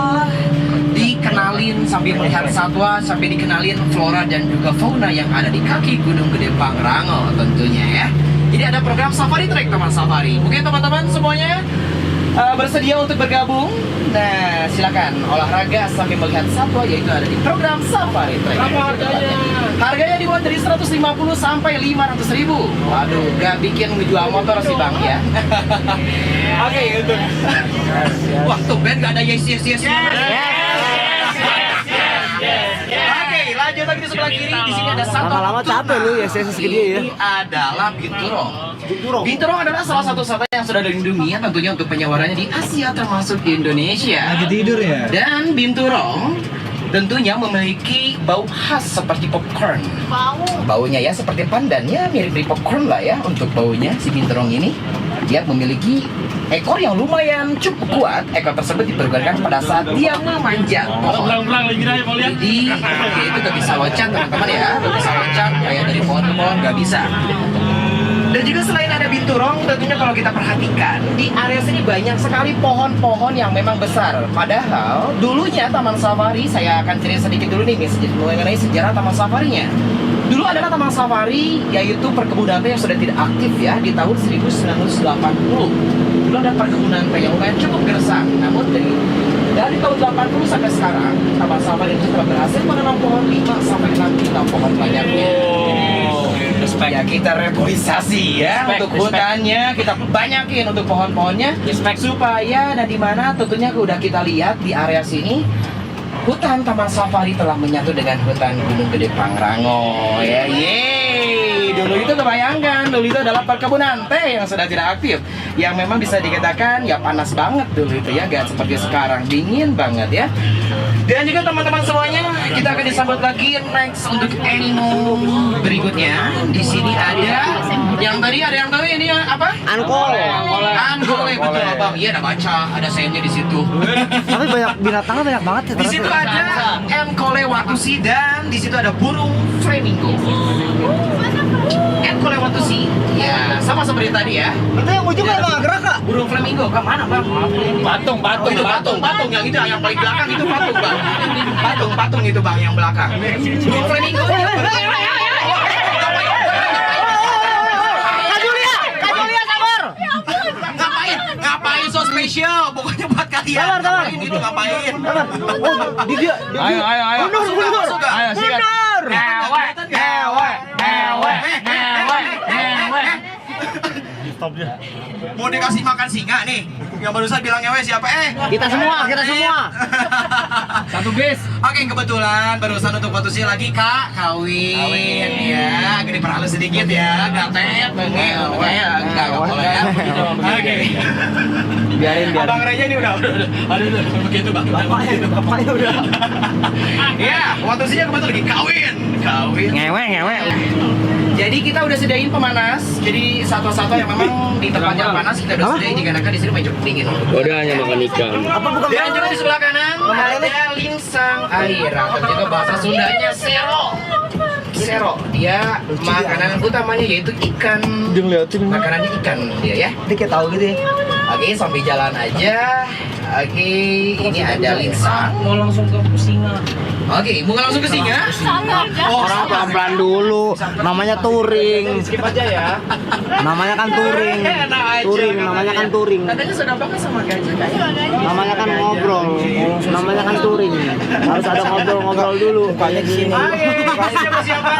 dikenalin, sambil melihat satwa, sambil dikenalin flora dan juga fauna yang ada di kaki Gunung Gede Pangrango tentunya ya. Jadi ada program Safari Trek Taman Safari. Mungkin teman-teman semuanya bersedia untuk bergabung. Nah, silakan olahraga sambil melihat satwa, yaitu ada di program Safari Trek. Berapa harganya? Harganya dimulai dari 150 sampai 500 ribu. Waduh, gak bikin ngejual motor sih bang ya. Oke, untuk wah tuh Ben gak ada yes. Oke, lanjut lagi di sebelah kiri. Di sini ada satu. Lama-lama capek lu ya segede ya. Ini adalah binturong. Binturong adalah salah satu satwa yang sudah dilindungi ya, tentunya untuk penyebarannya di Asia termasuk di Indonesia. Lagi tidur ya? Dan binturong tentunya memiliki bau khas seperti popcorn. Baunya ya seperti pandan ya, mirip-mirip popcorn lah ya untuk baunya si binturong ini. Dia memiliki ekor yang lumayan cukup kuat. Ekor tersebut dipergunakan pada saat dia memanjat pohon. Jadi itu gak bisa loncat teman-teman ya, gak bisa loncat kayak dari pohon ke pohon, gak bisa. Dan juga selain ada binturong, tentunya kalau kita perhatikan di area sini banyak sekali pohon-pohon yang memang besar. Padahal dulunya Taman Safari, saya akan cerita sedikit dulu nih mengenai sejarah Taman Safarinya. Dulu adalah Taman Safari, yaitu perkebunan teh yang sudah tidak aktif ya di tahun 1980. Dulu ada perkebunan teh yang lumayan cukup gersang. Namun dari tahun 80 sampai sekarang, Taman Safari itu telah berhasil menanam pohon 5 sampai 6 pohon banyaknya. Ya kita reboisasi ya untuk hutannya, kita banyakin untuk pohon-pohonnya supaya di mana tentunya udah kita lihat di area sini hutan Taman Safari telah menyatu dengan hutan Gunung Gede Pangrango ya. Yeay, dulu itu kebayangkan, dulu itu adalah perkebunan teh yang sudah tidak aktif, yang memang bisa dikatakan ya panas banget dulu itu ya, gak seperti sekarang dingin banget ya. Dan juga teman-teman semuanya, kita akan disambut lagi next untuk animal berikutnya. Di sini ada yang tadi ada yang tahu ini apa? Angkole, betul abang. Iya ada baca, ada sayapnya di situ. Tapi banyak binatangnya banyak banget ya. Di situ ada Angkole watusi dan di situ ada burung flamingo. Angkole watusi, ya sama seperti tadi ya. Itu yang ujung kan nggak gerak kak? Burung flamingo, ke mana bang? Patung yang itu yang paling belakang itu patung bang. Patung itu bang yang belakang. Burung flamingo. Kajulia sabar. Ngapain so spesial? Pokoknya buat kalian. Ngapain itu ngapain? Di dia. Ayo. Mundur. Ayo, sikat. Stop dia. Mau dikasih makan singa nih. Yang barusan bilang ngewe siapa? Kita semua. Satu bis. Oke, kebetulan barusan untuk foto sih lagi Kak kawin ya. Agak diperhalus sedikit ya. Gatet, enggak boleh ya. Oke. Biarin. Abang Reja ini udah begitu bang. Bapaknya udah. Ya, foto sih kebetulan lagi kawin. Ngewe. Jadi kita udah sediain pemanas. Jadi satwa-satwa yang memang di tempat yang panas kita udah sediain dikarenakan di sini banyak dingin. Udah hanya makan ikan. Dan juga di sebelah kanan ada lingsang air atau juga bahasa Sundanya sero. Dia makanan utamanya yaitu ikan. Makanannya ikan dia ya. Dia kayak tahu gitu ya. Oke, sambil jalan aja. Oke, ini ada lingsang. Mau langsung ke singa. Oke, mau langsung ke singa? Orang pelan-pelan dulu. Namanya touring. Skip aja ya. Namanya kan touring. Namanya kan touring. Katanya sudah banget sama gajah. Namanya kan ngobrol. Namanya kan touring. Harus ada ngobrol-ngobrol dulu. Banyak di sini. Oke, siapa-siapa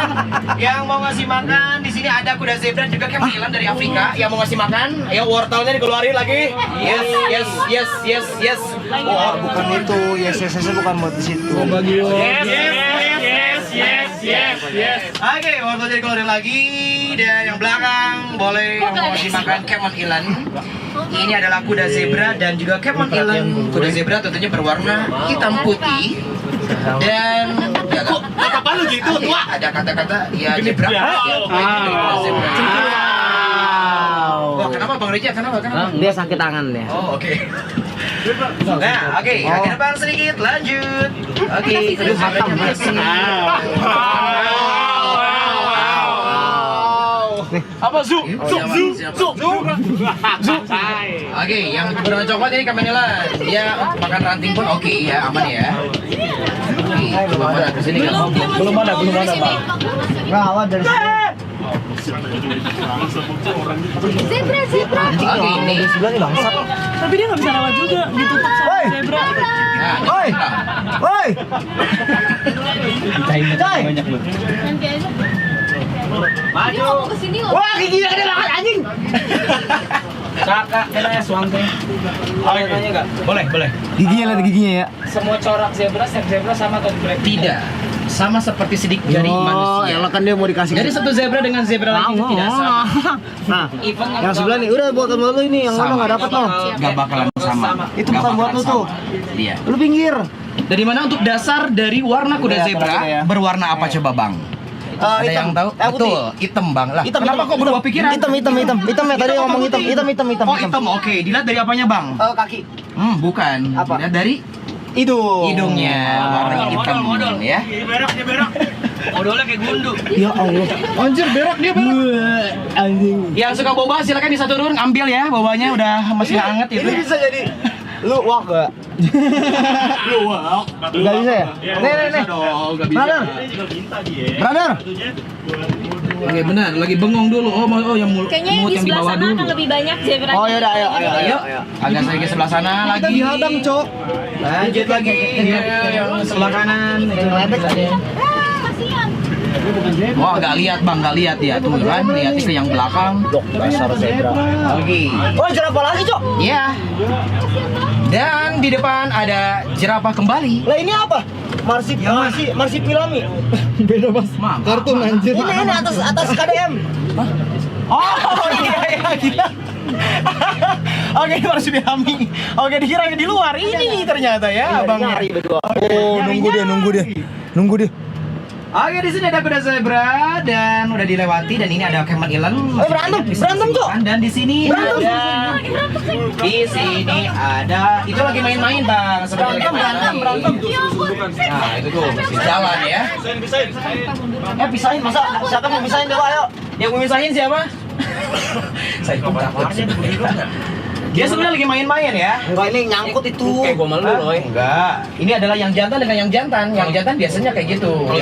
yang mau ngasih makan? Di sini ada kuda zebra juga kemilan dari Afrika yang mau ngasih makan. Ayo wortelnya dikeluarin lagi. Yes. Oh, bukan itu. Yes, bukan buat di situ. Yes. Oke, wortelnya dikeluarin lagi. Dan yang belakang boleh yang mau ngasih makan Kemon Ilan. Ini adalah kuda zebra dan juga Kemon Ilan. Kuda zebra tentunya berwarna hitam putih. Dan Apa lu gitu tua? ada kata-kata ya zebra. Zebra. Bang Richard? Kenapa? Dia sakit tangan ya. Oh, oke. Nah, oke, ke depan sedikit, lanjut. Oke, terus Apa zu? Oke, yang berwarna coklat ini Kamanilan. Dia makan ranting pun oke ya, aman ya. Oke, belum ada ke sini kan? Belum ada, Bang. Rawat dari sini. Zebra. Oke, ini Sebelah nih bangsat. Tapi dia nggak bisa lewat juga, ditutup sama zebra. Nah, Woi. Woi. Coy. Nanti aja. Dia ngomong kesini loh. Wah, giginya ada banget anjing. Kakak, kena ya suangke. Tanya enggak? boleh. Giginya lihat giginya ya. Semua corak zebra, setiap zebra sama atau berbeda? Tidak. Sama seperti sidik jari manusia. kan dia mau dikasih. Jadi satu zebra dengan zebra lain itu tidak sama. Nah, Even yang sebelah nih udah buat lu ini, yang mana nggak dapat loh. Gak bakalan sama. Itu bukan buat lu tuh. Iya. Lu pinggir. Dari mana untuk dasar dari warna kuda zebra berwarna apa coba Bang? Ada yang tahu? Betul, hitam Bang. Lah, kenapa kok berubah pikiran? Hitam ya tadi ngomong hitam. Oh, hitam. Oke, dilihat dari apanya Bang? Kaki. Bukan. Apa? Dilihat dari hidungnya. Warnanya hitam ya. Dia berak. Modalnya kayak gundu. Ya Allah. Anjir berak dia berak. Anjing. Yang suka boba silakan bisa turun ambil ya, bobanya udah masih hangat itu. Ini bisa jadi lu walk gak? Lu wak. Gak bisa ya? Nih. Brother. Oke, benar. Lagi bengong dulu. Oh yang Kayaknya mulut di yang di sebelah bawah sana dulu. akan lebih banyak zebra. Oh yaudah ayo. Agak sedikit sebelah sana lagi. Kita dihadang, Cok. Lanjut lagi. Yang sebelah kanan. Kasihan. Oh, nggak lihat Bang, nggak lihat ya. Tuh kan, lihat itu yang belakang. Dasar zebra. Oke. Oh, jerapah lagi, Cok. Iya. Dan di depan ada jerapah kembali. Lah ini apa? Marsipilami. Beda, Mas. Kartun anjir. Ini atas KDM. Oh iya gila. Oke, marsupilami. Oke, dikira di luar. Ini ternyata ya, Bang. Nyari berdua. Oh, nunggu dia. Oke, di sini ada kuda zebra dan udah dilewati dan ini ada Keman Ilen. Berantem, Cok. Dan di sini ada di sini ada itu lagi main-main Bang. Sebenarnya berantem. Nah, itu tuh masih jalan ya. Pisahin masa siapa mau pisahin coba ayo. Yang mau misahin siapa? Saya takut. Dia sebenarnya lagi main-main ya. Enggak ini nyangkut itu. Kayak gua malu loh. Enggak. Ini adalah yang jantan dengan yang jantan. Yang jantan biasanya kayak gitu. Kalau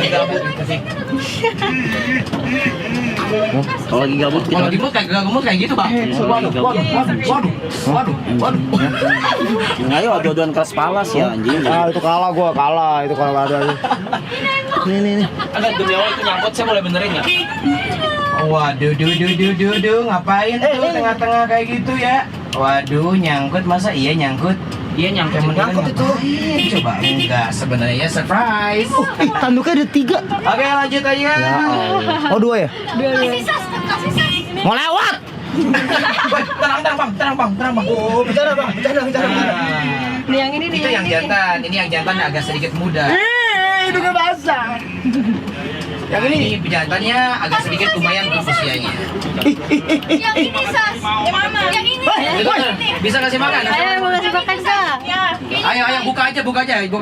lagi gabut Kalau gabut kayak gitu, Bang. Waduh. Ayo adu-aduan keras palas ya anjing. Itu kalah itu kalau ada. Nih. Agak demi awal itu nyangkut saya mulai benerin ya. Waduh, ngapain tuh tengah-tengah kayak gitu ya? Waduh, nyangkut masa iya nyangkut? Iya nyangkut. Nyangkut itu. Coba enggak sebenarnya surprise. Tanduknya ada 3. Oke, lanjut aja. Oh 2 ya? Kasih sas. Mau lewat. Tenang bang. Oh, bicara bang. Nih yang ini nih. Itu yang jantan. Ini yang jantan agak sedikit muda. Hidungnya basah. Yang ini jantannya agak sedikit lumayan untuk usianya. Yang ini sas. Yang mana? Yang ini. Bisa kasih makan? Ayo mau kasih makan kak? Ayo buka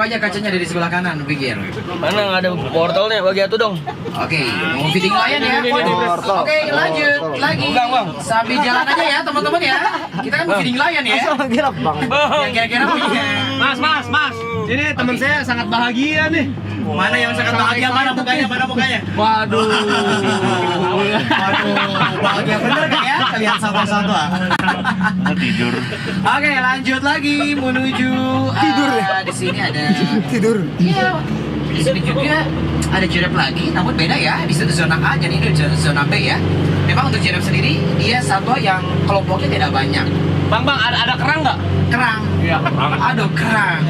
aja kacanya dari sebelah kanan, pikir. Mana nggak ada portalnya bagi atuh dong. Oke, mau feeding lion ya. Oke, lanjut lagi. Sambil jalan aja ya, teman-teman ya. Kita kan mau feeding lion ya. Gila bang. Yang kira-kira punya. Mas. Ini teman saya sangat bahagia nih. Mana yang sangat bahagia? Mana mukanya? Waduh. Bahagia bener kan ya? Kalian satu-satu. Tidur. Oke, lanjut lagi menuju tidur ya. Di sini ada Tidur. Iya. Di sini juga ada jiraf lagi, namun beda ya. Di situ zona A, jadi ini zona B ya. Memang untuk jiraf sendiri dia satwa yang kelompoknya tidak banyak. Bang, ada kerang nggak? Kerang. Iya. Aduh, kerang.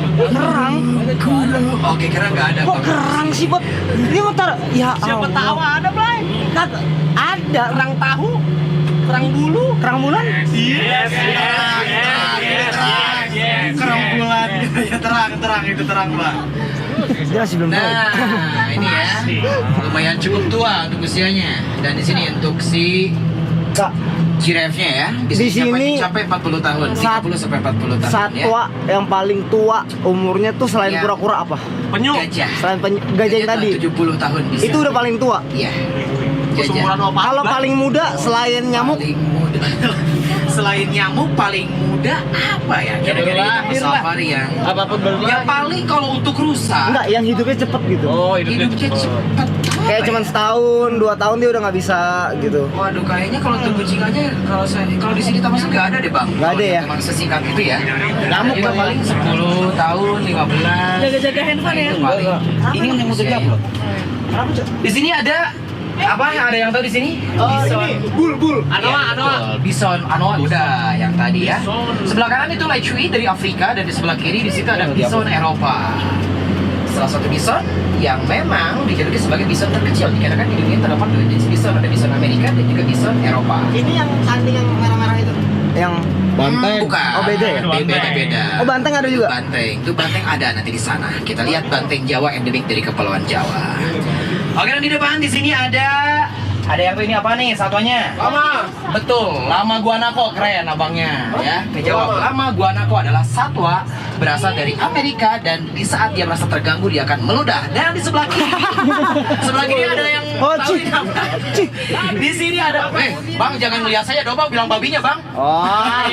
Oke, kerang nggak ada. Kok kerang sih bot? Ini bentar. Ya Siapa tahu ada Blay? ada. Kerang tahu, kerang bulu, Kerang bulan? Yes. Kerang bulan. Ya terang itu terang Bang. Dia masih belum tahu. Nah, ini ya. Lumayan cukup tua untuk usianya. Dan di sini untuk si Kak, Giraffe-nya ya. Di sini sampai 40 tahun, 30 sampai 40 tahun satwa yang paling tua umurnya tuh selain Iya. kura-kura apa? ya. Gajah. Selain gajah yang tadi. 70 tahun bisa. Itu udah paling tua. Iya. Gajah. Kalau paling muda selain nyamuk, Paling muda. Selain nyamuk paling muda apa ya? Kira-kira di safari yang Apapun baru. yang paling kalau untuk rusa enggak yang hidupnya cepet gitu. Oh, hidupnya hidupnya cepet. cepet. Kayak Apa cuman ya? setahun, 2 tahun dia udah nggak bisa gitu. Waduh, kayaknya kalau untuk kucingannya kalau di sini Tamas nggak ada deh bang. Nggak ada ya? Emang sesingkat itu ya. Nyamuk juga paling 10 tahun, 15. Jaga-jaga handphone ya. Itu paling. Ini yang mau kerja apa? Di sini ada apa? Ada yang tahu di sini? Bul. Anoa. Bison, Anoa udah yang tadi ya. Sebelah kanan itu Lechui dari Afrika dan di sebelah kiri di situ ada bison Eropa. Salah satu bison yang memang dijuluki sebagai bison terkecil dikarenakan di dunia terdapat dua jenis bison, ada bison Amerika dan juga bison Eropa. Ini yang anjing yang merah-merah itu. Yang Bukan. Oh, beda ya? Beda. Oh, banteng ada juga? Banteng ada nanti di sana. Kita lihat banteng Jawa endemik dari Kepulauan Jawa. Oke, dan di depan di sini ada yang ini apa nih satuannya? Lama. Betul, lama guanaco, keren abangnya ya. Kejawab. Lama guanaco adalah satwa berasal dari Amerika dan di saat dia merasa terganggu dia akan meludah. Dan di sebelah kiri ada yang tahu ini apa? Di sini ada Bang jangan melihat saya dong, Bang, bilang babinya, Bang. Oh.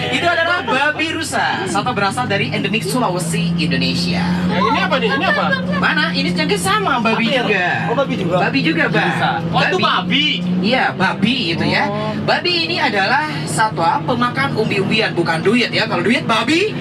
Itu adalah babi rusa. Satwa berasal dari endemik Sulawesi, Indonesia. Ini apa nih? Ini apa? Mana? Ini juga sama, babi juga. Oh, babi juga. Babi juga, Bang. Oh, itu babi. Iya, babi itu ya. Babi ini adalah satwa pemakan umbi-umbian, bukan duit ya. Kalau duit babi.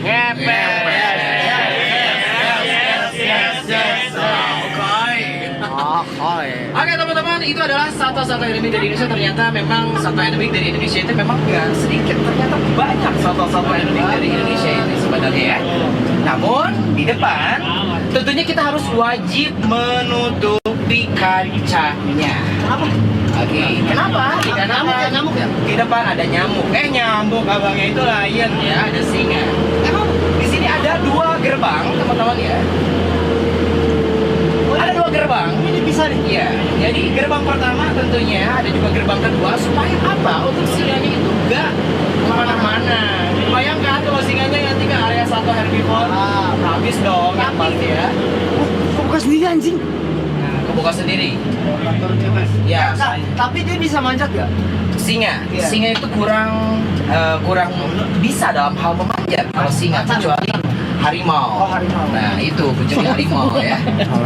Oke teman-teman, itu adalah satwa-satwa endemik dari Indonesia. Ternyata memang satwa endemik dari Indonesia itu memang nggak sedikit. Ternyata banyak satwa-satwa endemik dari Indonesia itu sebenarnya ya. Namun di depan tentunya kita harus wajib menutupi kacanya. Kenapa? Oke, kenapa? Nyamuk ya? Di depan ada nyamuk. Nyamuk abangnya itu lion ya, ada singa. Emang di sini ada 2 gerbang teman-teman ya. Ada 2 gerbang. Ini bisa nih. Iya. Jadi gerbang pertama tentunya ada juga gerbang kedua supaya apa? Untuk singanya itu enggak kemana-mana. Bayangkan kalau singanya nanti ke area satu herbivore, habis dong yang pasti ya. Kok buka sendiri anjing? Nah, kebuka sendiri. Ya. Tapi dia bisa manjat gak? Singa. Iya. Singa itu kurang bisa dalam hal memanjat kalau singa kecuali harimau. Oh, harimau. Nah, itu kecuali harimau ya.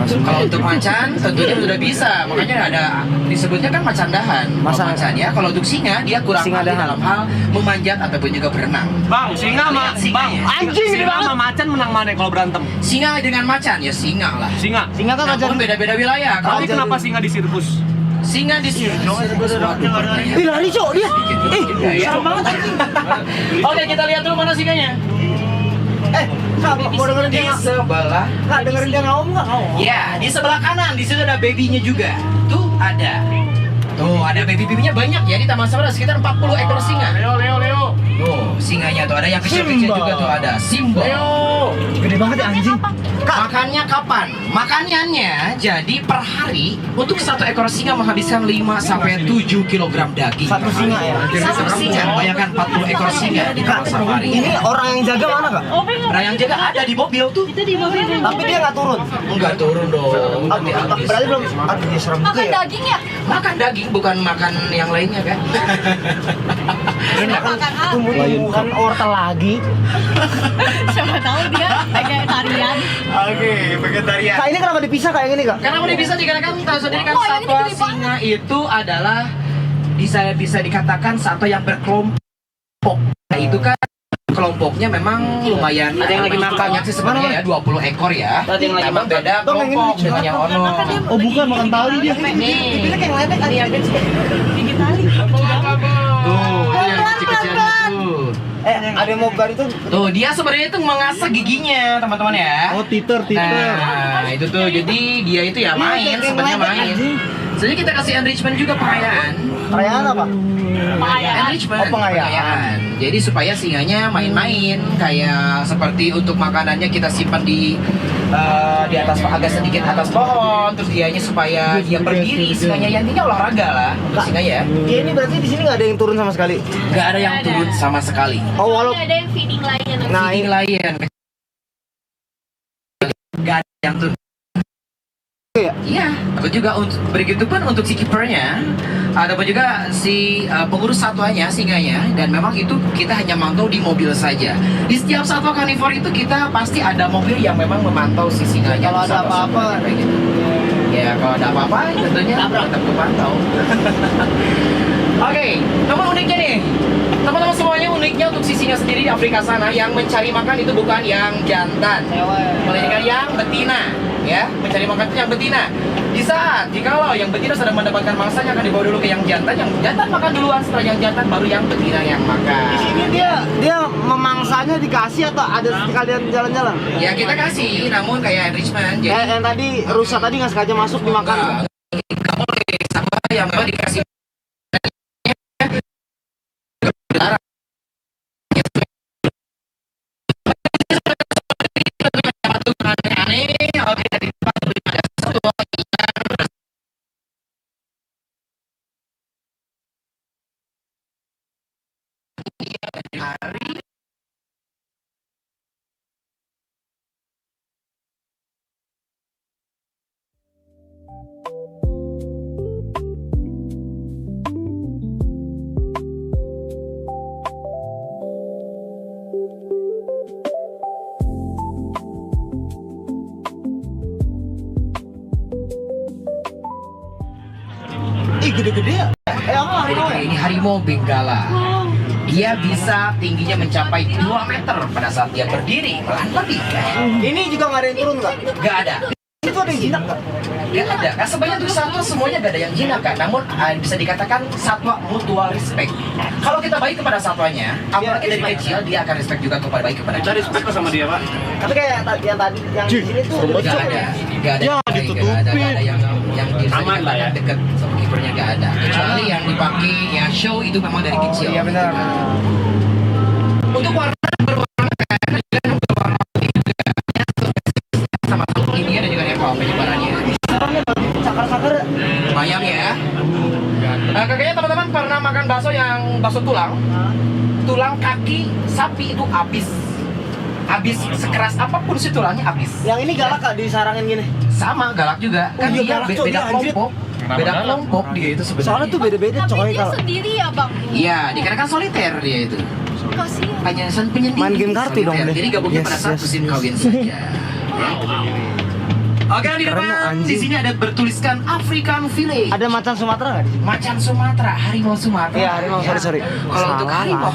Kalau untuk macan tentunya sudah bisa. Makanya ada disebutnya kan macan dahan. Kalau macan ya. Kalau untuk singa dia kurang Singa ahli dahan. dalam hal memanjat ataupun juga berenang. Bang, singa sama Bang, anjing sama macan menang mana kalau berantem? Singa dengan macan ya singa lah. Singa. Singa kan Namun beda-beda wilayah. Kalau Tapi kenapa singa di sirkus? singa di sini. Ih, lari cok dia. Serem banget anjing. Oke, kita lihat dulu mana singanya. Kak, mau dengerin Di dia sebelah. Kak, dengerin dia ngaum nggak? Ngaum. Ya, di sebelah kanan di situ ada babynya juga. Tuh ada. Tuh ada baby-babynya banyak ya di Taman Safari ada sekitar 40 ekor singa. Leo. Tuh, singanya tuh ada yang kecil-kecil juga tuh ada. Simba. Gede banget ya anjing. Makannya kapan? Makanannya jadi per hari untuk satu ekor singa menghabiskan 5 sampai 7 kg daging. Satu singa ya? Satu singa, bayangkan 40 ekor singa di Taman Safari. Ini orang yang jaga mana kak? Nah, yang jaga ada di mobil tuh. Itu di mobil. Tapi dia nggak turun. Enggak turun dong. Nanti habis. Berarti belum. Aduh, dia serem juga Makan ya. daging ya? Makan daging bukan makan yang lainnya kan? Makan apa? Tumbuh-tumbuhan wortel lagi. Siapa tahu dia vegetarian. Oke, vegetarian. Kak, ini kenapa dipisah kayak gini kak? Karena udah bisa dikarenakan tahu sendiri kan Oh, yang ini satwa gede banget. singa itu adalah bisa dikatakan satwa yang berkelompok. Nah, itu kan kelompoknya memang lumayan Ada yang lagi makan. banyak sih sebenarnya ya 20 ekor ya. Ada yang lagi Memang makan. beda kelompok dengan yang ono. Oh bukan, makan tali dia. Nih. Dia kayak ngeledek tadi. Gigi tali. Tuh, itu yang kecil-kecilnya tuh. Ada yang mau bukan itu. Tuh, dia sebenarnya itu mengasah giginya, teman-teman ya. Oh, titer. Nah, itu tuh jadi dia itu ya main, sebenarnya main. Jadi kita kasih enrichment juga pengayaan. Perayaan apa? Enrichment. Oh, pengayaan. Jadi supaya singanya main-main kayak seperti untuk makanannya kita simpan di di atas agak sedikit atas pohon, terus dianya supaya dia berdiri, singanya ya, intinya olahraga lah untuk singa ya. Ya ini berarti di sini nggak ada yang turun sama sekali. Nggak ada yang turun sama sekali. Oh walau Ada yang feeding lion. Nah, Feeding lion. Nggak ada yang turun. Iya, aku juga begitu pun untuk si kipernya, ada pun juga si pengurus satwanya, singanya, dan memang itu kita hanya mantau di mobil saja. Di setiap satwa karnivor itu kita pasti ada mobil yang memang memantau si singanya. Kalau ada apa-apa, kayak gitu. Ya kalau ada apa-apa tentunya tetap kepantau. Oke, namun uniknya nih, teman-teman semuanya, uniknya untuk si singa sendiri di Afrika sana yang mencari makan itu bukan yang jantan, melainkan yang betina. Ya, mencari makan itu yang betina. Di saat jikalau yang betina sedang mendapatkan mangsanya akan dibawa dulu ke yang jantan makan duluan, setelah yang jantan baru yang betina yang makan. di sini dia memangsanya dikasih atau ada sekalian jalan-jalan? Ya kita kasih, namun kayak enrichment. Jadi Yang tadi rusa tadi nggak sengaja masuk dimakan. nggak boleh sama yang memang dikasih. Ih gede-gede ya? Ini harimau benggala. Dia bisa tingginya mencapai 2 meter pada saat dia berdiri, malah lebih. Ini juga nggak ada yang turun nggak? Gak ada. Itu ada yang jinak nggak? Gak ada. Kan sebanyak itu satwa semuanya gak ada yang jinak kan. Namun bisa dikatakan satwa mutual respect. Kalau kita baik kepada satwanya, apalagi dari kecil dia akan respect juga baik kepada kita. Respect sama dia, Pak. Tapi kayak yang tadi yang di sini tuh Gak ada. Gak ada. Ya, Gak ada yang Aman lah ya. deket sama kipernya gak ada. Kecuali yang dipakai ya show itu memang dari kecil. Iya benar. Untuk warna berwarna kan juga berwarna sama ini ada juga apa penyebarannya. Sakar-sakar. Bayang ya. Kayaknya teman-teman pernah makan bakso tulang. Tulang kaki sapi itu habis sekeras apapun si tulangnya habis. Yang ini galak kak disarangin gini. Sama galak juga. Kan iya, dia galak, Cok. beda Dia anjir. kelompok. Beda kelompok dia itu sebenarnya. Soalnya tuh beda-beda Tapi coy dia kalau. sendiri ya bang. Iya, dikarenakan soliter dia itu. Kasihan. Penyendiri. Main game kartu dong soliter. deh. Jadi gabungnya Yes, pada saat yes. musim kawin saja. Ya. Oke, di Keren, depan anjing. di sini ada bertuliskan African Village. Ada macan Sumatera nggak di sini? Macan Sumatera, harimau Sumatera. Iya, harimau, sorry. Kalau untuk Salah. harimau,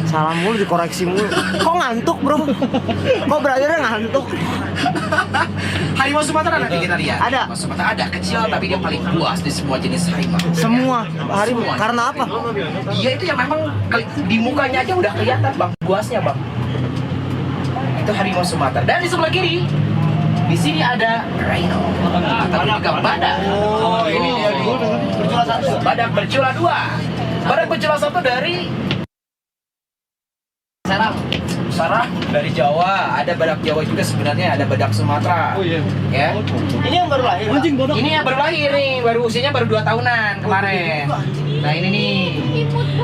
Salah mulu dikoreksi mulu. Kok ngantuk bro? Kok brothernya ngantuk? harimau Sumatera nanti kita lihat. Ada. Harimau Sumatera ada kecil tapi dia paling buas di semua jenis harimau. Semua harimau. Semua. Karena apa? Dia itu yang memang di mukanya aja udah kelihatan bang, buasnya bang. Itu harimau Sumatera. Dan di sebelah kiri, di sini ada rhino atau juga badak. Oh, ini dia nih. Bercula satu. Badak bercula 2. Badak bercula 1 dari Sarang dari Jawa. Ada badak Jawa juga sebenarnya, ada badak Sumatera. Oh iya. Ya. Ini yang baru lahir. Anjing bodoh. Ini yang baru lahir nih, baru usianya baru 2 tahunan kemarin. Nah ini nih,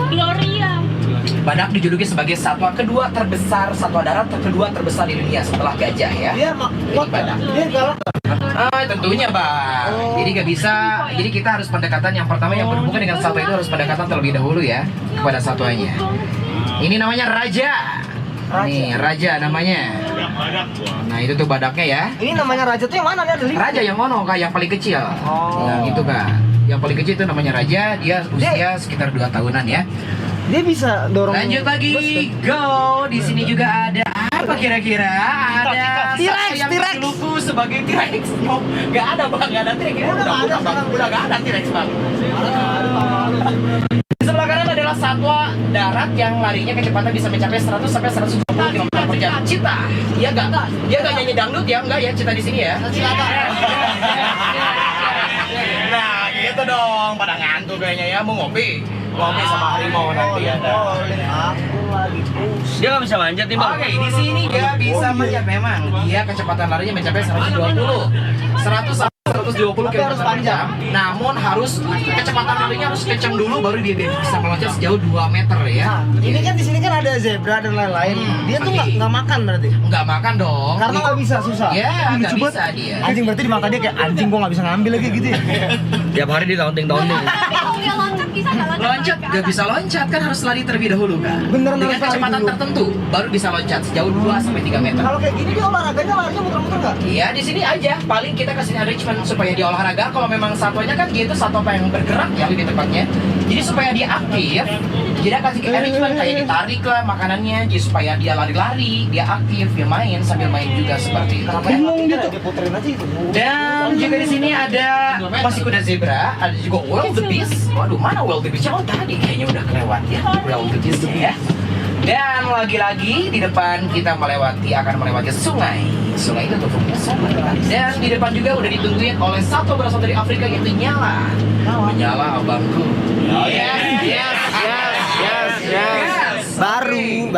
Gloria. badak dijuluki sebagai satwa kedua terbesar, satwa darat kedua terbesar di dunia setelah gajah ya. Dia Ini badak. Dia galak. Tentunya bang. Jadi nggak bisa. Jadi kita harus pendekatan yang pertama yang berhubungan dengan satwa itu harus pendekatan terlebih dahulu ya kepada satwanya. Ini namanya raja. Nih raja namanya. Nah itu tuh badaknya ya. Ini namanya raja tuh yang mana? Dia ada lima. Raja yang mono kak, yang paling kecil. Oh. Nah itu kak. Yang paling kecil itu namanya raja. Dia usia sekitar 2 tahunan ya. Dia bisa dorong. Lanjut lagi, go. Di sini juga ada apa kira-kira? Ada T-Rex, yang T-Rex. dijuluku sebagai T-Rex. Oh, nggak ada bang, nggak ada T-Rex. Udah nggak ada T-Rex bang. Di sebelah kanan adalah satwa darat yang larinya kecepatan bisa mencapai 100 sampai 120 km/jam. Cita, dia nggak nyanyi dangdut ya, enggak ya Cita di sini ya. Nah gitu dong, pada ngantuk kayaknya ya, mau ngopi. ngobrol sama harimau nanti ada. Dia nggak bisa manjat nih bang. Oke, di sini dia bisa manjat memang. Dia kecepatan larinya mencapai 100 sampai 120 km per jam. Namun harus kecepatan larinya harus kencang dulu baru dia bisa meloncat sejauh 2 meter ya. Ini kan di sini kan ada zebra dan lain-lain. Dia tuh nggak makan berarti. Nggak makan dong. Karena nggak bisa, susah. Ya, Ih, nggak lucu bisa banget. dia. Anjing berarti di mata dia kayak anjing gua nggak bisa ngambil lagi gitu ya. Tiap hari di taunting. Tapi kalau dia loncat bisa nggak loncat? Loncat ke nggak atas? bisa loncat kan harus lari terlebih dahulu kan. Bener-bener Dengan lari kecepatan dulu. tertentu baru bisa loncat sejauh 2 sampai 3 meter. Kalau kayak gini dia olahraganya larinya muter-muter nggak? Iya di sini aja. Paling kita kasih enrichment supaya dia olahraga. Kalau memang satwanya kan dia itu satwa yang bergerak ya lebih tepatnya. Jadi supaya dia aktif, kita kasih enrichment kayak ditarik lah makanannya, jadi supaya dia lari-lari, dia aktif, dia main sambil main juga seperti itu. Bingung gitu. Dia puterin aja itu. Dan juga di sini ada masih kuda zebra, ada juga wildebeest. Waduh, mana wildebeest? Oh tadi kayaknya udah kelewat ya, wildebeest ya. Dan lagi-lagi di depan kita akan melewati sungai. Sungai itu tutup sama. Dan di depan juga udah ditungguin oleh satu berasal dari Afrika yaitu Nyala. Nyala abangku. Oh yes. Baru.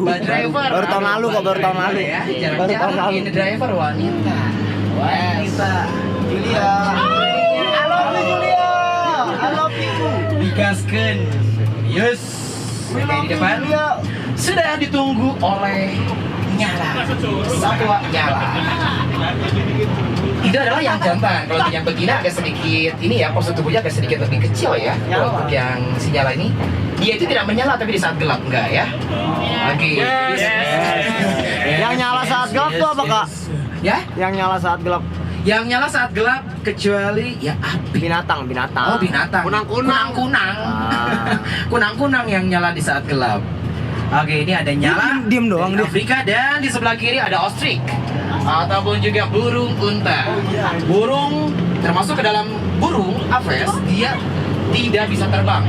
Driver. Baru tahun lalu kok, baru tahun lalu. Ya, Baru tahun jarang-jarang lalu. ini driver wanita. Julia. I love you Julia. I love you. Digaskeun. Yes. Oke, di depan sudah ditunggu oleh Nyala. Satwa Nyala. Itu adalah yang jantan. Kalau untuk yang betina agak sedikit ini ya, postur tubuhnya agak sedikit lebih kecil ya. Kalau untuk yang si Nyala ini, dia itu tidak menyala tapi di saat gelap enggak ya. Oke. Yang nyala saat gelap tuh apa kak? Ya? Yang nyala saat gelap Yang nyala saat gelap kecuali ya api. binatang. Oh binatang. Kunang-kunang. Kunang-kunang yang nyala di saat gelap. Oke, ini ada Nyala. Diem doang dari dia. Afrika dan di sebelah kiri ada ostrich ataupun juga burung unta. Burung termasuk ke dalam burung aves, dia tidak bisa terbang.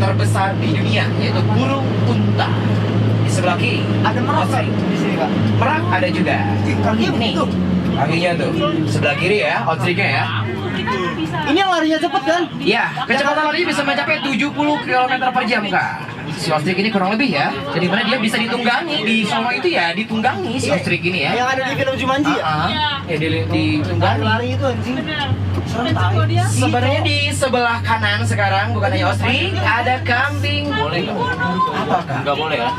Terbesar di dunia yaitu burung unta. Di sebelah kiri Ada merak ostrich. di sini kak. Merak ada juga. Ini kakinya tuh sebelah kiri ya, ostrichnya ya. Ini yang larinya cepet kan? Iya, kecepatan larinya bisa mencapai 70 km per jam kak. Si ostrich ini kurang lebih ya. Jadi mana dia bisa ditunggangi di sono itu ya, ditunggangi si ostrich ini ya. Yang ada di film Jumanji ya? Ya ditunggangi. Lari itu anjing. Sebenarnya di sebelah kanan sekarang bukan hanya ostrich, ada kambing. Boleh nggak? Apa kak? Nggak boleh ya?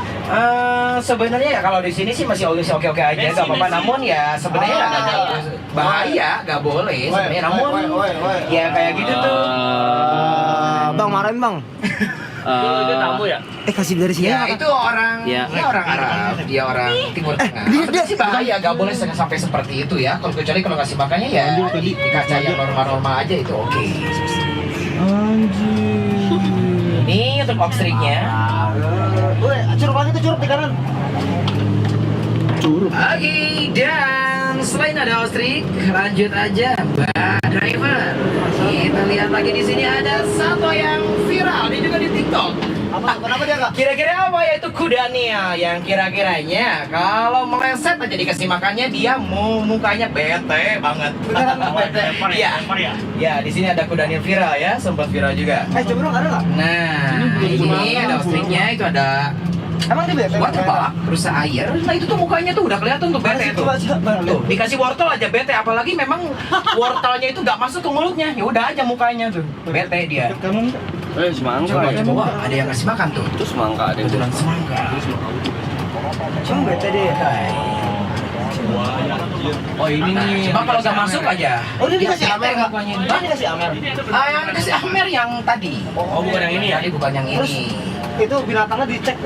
Sebenarnya ya kalau di sini sih masih oke-oke aja, nggak apa-apa. Namun ya sebenarnya nggak ada bahaya, nggak boleh sebenarnya. Namun ya kayak gitu tuh. Bang marahin bang. Itu tamu ya? Kasih dari sini. Ya itu orang, Ya. dia orang Arab, dia orang Timur Tengah. Dia sih bahaya, nggak boleh sampai seperti itu ya. Kalau kecuali kalau ngasih makannya ya di kaca yang normal-normal aja itu oke. Ini untuk ostrich-nya. Curug lagi tuh, curug di kanan. Oke, dan selain ada ostrich, lanjut aja Mbak Driver. Kita lihat lagi di sini ada satu yang viral, dia juga di TikTok. Kenapa dia kak? Kira-kira apa yaitu kuda Nil yang kira-kiranya kalau meleset aja dikasih makannya dia mukanya bete banget. Iya. Ya, di sini ada kuda Nil viral ya, sempat viral juga. Coba dong, ada nggak? Nah, ini ada ostrichnya, itu ada Emang dia bete? waterbuck, rusa air. Nah, itu tuh mukanya tuh udah kelihatan tuh bete tuh. Tuh, dikasih wortel aja bete, apalagi memang wortelnya itu nggak masuk ke mulutnya. Ya udah aja mukanya tuh. Bete dia. Semangka ya? Coba, ada yang ngasih makan tuh. Itu semangka ada yang Betulan semangka. Emang bete dia. Oh ini nih. Coba kalau nggak masuk aja. Oh ini dikasih Dia Amer bete kak? mukanya. Ini dikasih Amer? Yang dikasih Amer yang tadi. Oh bukan yang ini ya? Tadi bukan yang ini. Itu binatangnya dicek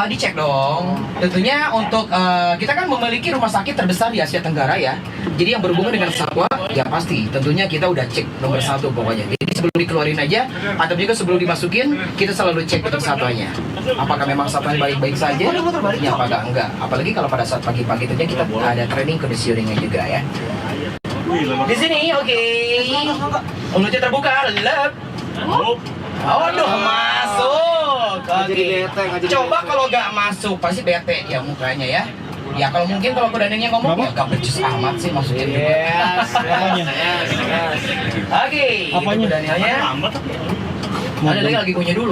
Dicek dong. Tentunya untuk kita kan memiliki rumah sakit terbesar di Asia Tenggara ya. Jadi yang berhubungan dengan satwa ya pasti. Tentunya kita udah cek nomor 1 pokoknya. Jadi sebelum dikeluarin aja atau juga sebelum dimasukin kita selalu cek untuk satwanya. Apakah memang satwanya baik-baik saja? Ya apakah enggak? Apalagi kalau pada saat pagi-pagi tentunya kita ada training conditioningnya juga ya. Di sini oke. Mulutnya terbuka, lep. Aduh masuk. Oke. Coba kalau nggak masuk pasti bete ya mukanya ya. Ya kalau mungkin kalau kudananya ngomong ya gak becus amat sih maksudnya. Yes. Oke. Apanya? Kudananya. Ada lagi kunyah dulu,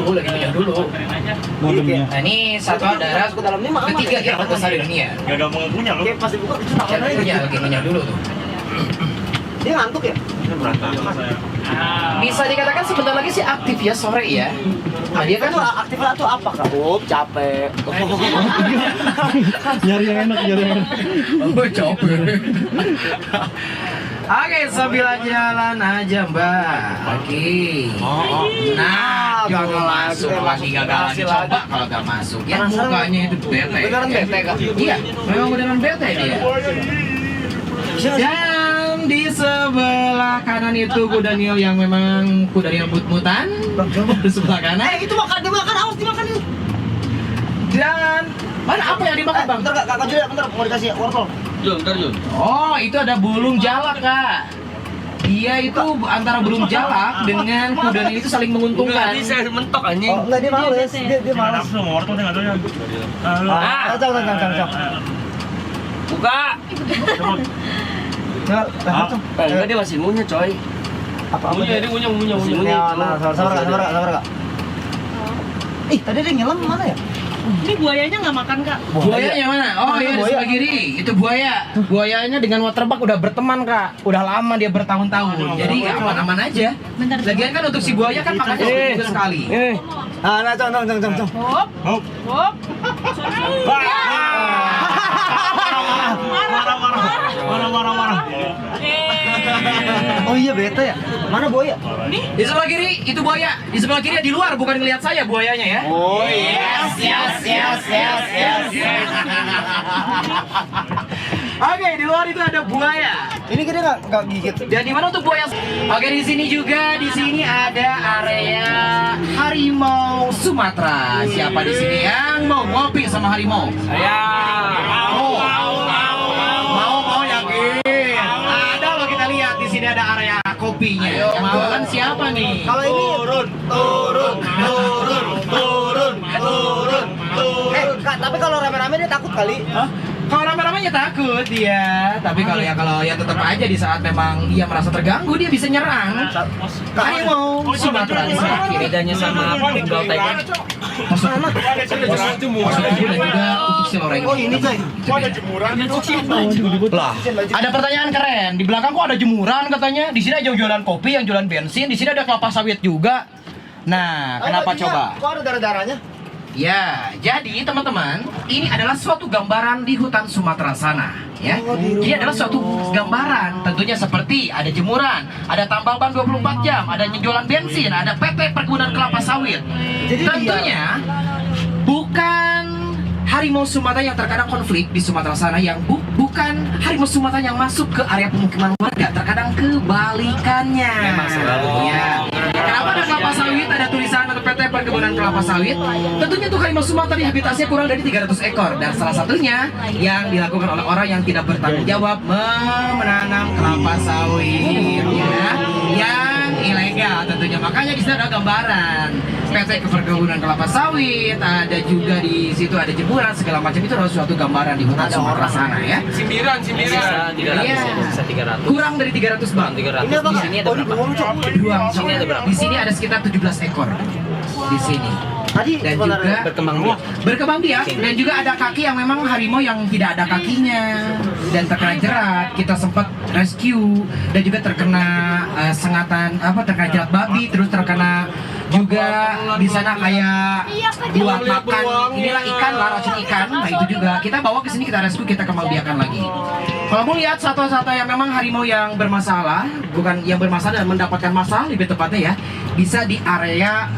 Modemnya. Nah ini satwa darat ketiga yang terbesar di dunia. Gak gampang punya loh. Pas dibuka Lagi kunyah dulu tuh. dia ngantuk ya. Bisa dikatakan sebentar lagi sih aktif ya sore ya. Nah dia kan Aktif lah tuh apa kak? Capek. Nyari yang enak, nyari yang enak. capek. Oke, sambil jalan aja mbak. Oke. Nah, gagal masuk lagi gagal lagi. Coba kalau gak masuk, ya mukanya itu bete. Beneran bete kak? Iya, memang beneran bete dia. Dan di sebelah kanan itu kuda Daniel yang memang kuda Daniel but-butan. Di sebelah kanan. Itu makan, dimakan, awas dimakan itu. Dan mana apa yang dimakan bang? Bentar kak Julia, bentar mau dikasih wortel. Oh, itu ada burung jalak, Kak. Dia itu antara burung jalak dengan kuda Daniel itu saling menguntungkan. mentok anjing. Oh enggak, dia males, dia males. Nafsu, mau wortel dia nggak doyan. Cang. Buka. Enggak dia masih ngunyah coy. Apa? Ngunyah. Sabar kak. Ih, tadi dia nyelam mana ya? Ini buayanya nggak makan kak? Buayanya mana? Oh iya, di Buaya. sebelah kiri. Itu buaya. Buayanya dengan waterbuck udah berteman, Kak. Udah lama dia bertahun-tahun. Jadi ya aman-aman aja. Lagian kan untuk si buaya kan makannya seminggu sekali. Cang. Hop. Marah. Oh iya bete ya. Mana buaya? Di sebelah kiri itu buaya. Di sebelah kiri di luar, bukan ngelihat saya buayanya ya. Oh yes. Oke, di luar itu ada buaya. Ini kita nggak gigit. Dan di mana untuk buaya? Oke, di sini juga ada area harimau Sumatera. Siapa di sini yang mau ngopi sama harimau? Saya. Mau yakin. Ada loh, kita lihat di sini ada area kopinya. Yang jualan siapa nih? Kalau ini turun. Kak, tapi kalau rame-rame dia takut kali. Kalau rame-ramenya takut dia, tapi kalau ya tetap aja di saat memang dia merasa terganggu dia bisa nyerang. Harimau Sumatera di sebelah kiri. Bedanya sama Bengal Tiger. Maksudnya dan juga untuk si loreng. Oh ini coy. Lah, ada pertanyaan keren. Di belakang kok ada jemuran katanya. Di sini ada jualan kopi, yang jualan bensin. Di sini ada kelapa sawit juga. Nah, kenapa coba? Kok ada darah-darahnya? Ya, jadi teman-teman, ini adalah suatu gambaran di hutan Sumatera sana, ya. Ini adalah suatu gambaran, tentunya seperti ada jemuran, ada tambal ban 24 jam, ada jualan bensin, ada PT Perkebunan Kelapa Sawit. Jadi Tentunya bukan harimau Sumatera yang terkadang konflik di Sumatera sana, yang bukan harimau Sumatera yang masuk ke area pemukiman warga, terkadang kebalikannya. Memang selalu. Ya. Kenapa ada kelapa sawit, ada tulisan atau PT Perkebunan Kelapa Sawit? Tentunya untuk harimau Sumatera habitasinya kurang dari 300 ekor, dan salah satunya yang dilakukan oleh orang yang tidak bertanggung jawab menanam kelapa sawit, ya, yang ilegal tentunya. Makanya di sini ada gambaran PT Perkebunan Kelapa Sawit, ada juga di situ ada jemuran segala macam. Itu adalah suatu gambaran di hutan Sumatera sana, ya. Sindiran. Sisa 300. Iya. Sisa 300. Kurang dari 300 bang. 300. Ini apa? Di sini ada berapa? Beruang. Sini ada berapa? Di sini ada sekitar 17 ekor di sini. Tadi Dan sebenarnya juga Berkembang biak. dan juga ada kaki yang memang harimau yang tidak ada kakinya dan terkena jerat. Kita sempat rescue dan juga terkena sengatan terkena jerat babi, terus terkena juga di sana kayak buat makan inilah ikan lah, racun ikan. Nah itu juga kita bawa ke sini, kita rescue, kita kembangbiakan lagi. Kalau mau lihat satwa-satwa yang memang harimau yang bermasalah, bukan yang bermasalah dan mendapatkan masalah lebih tepatnya ya, bisa di area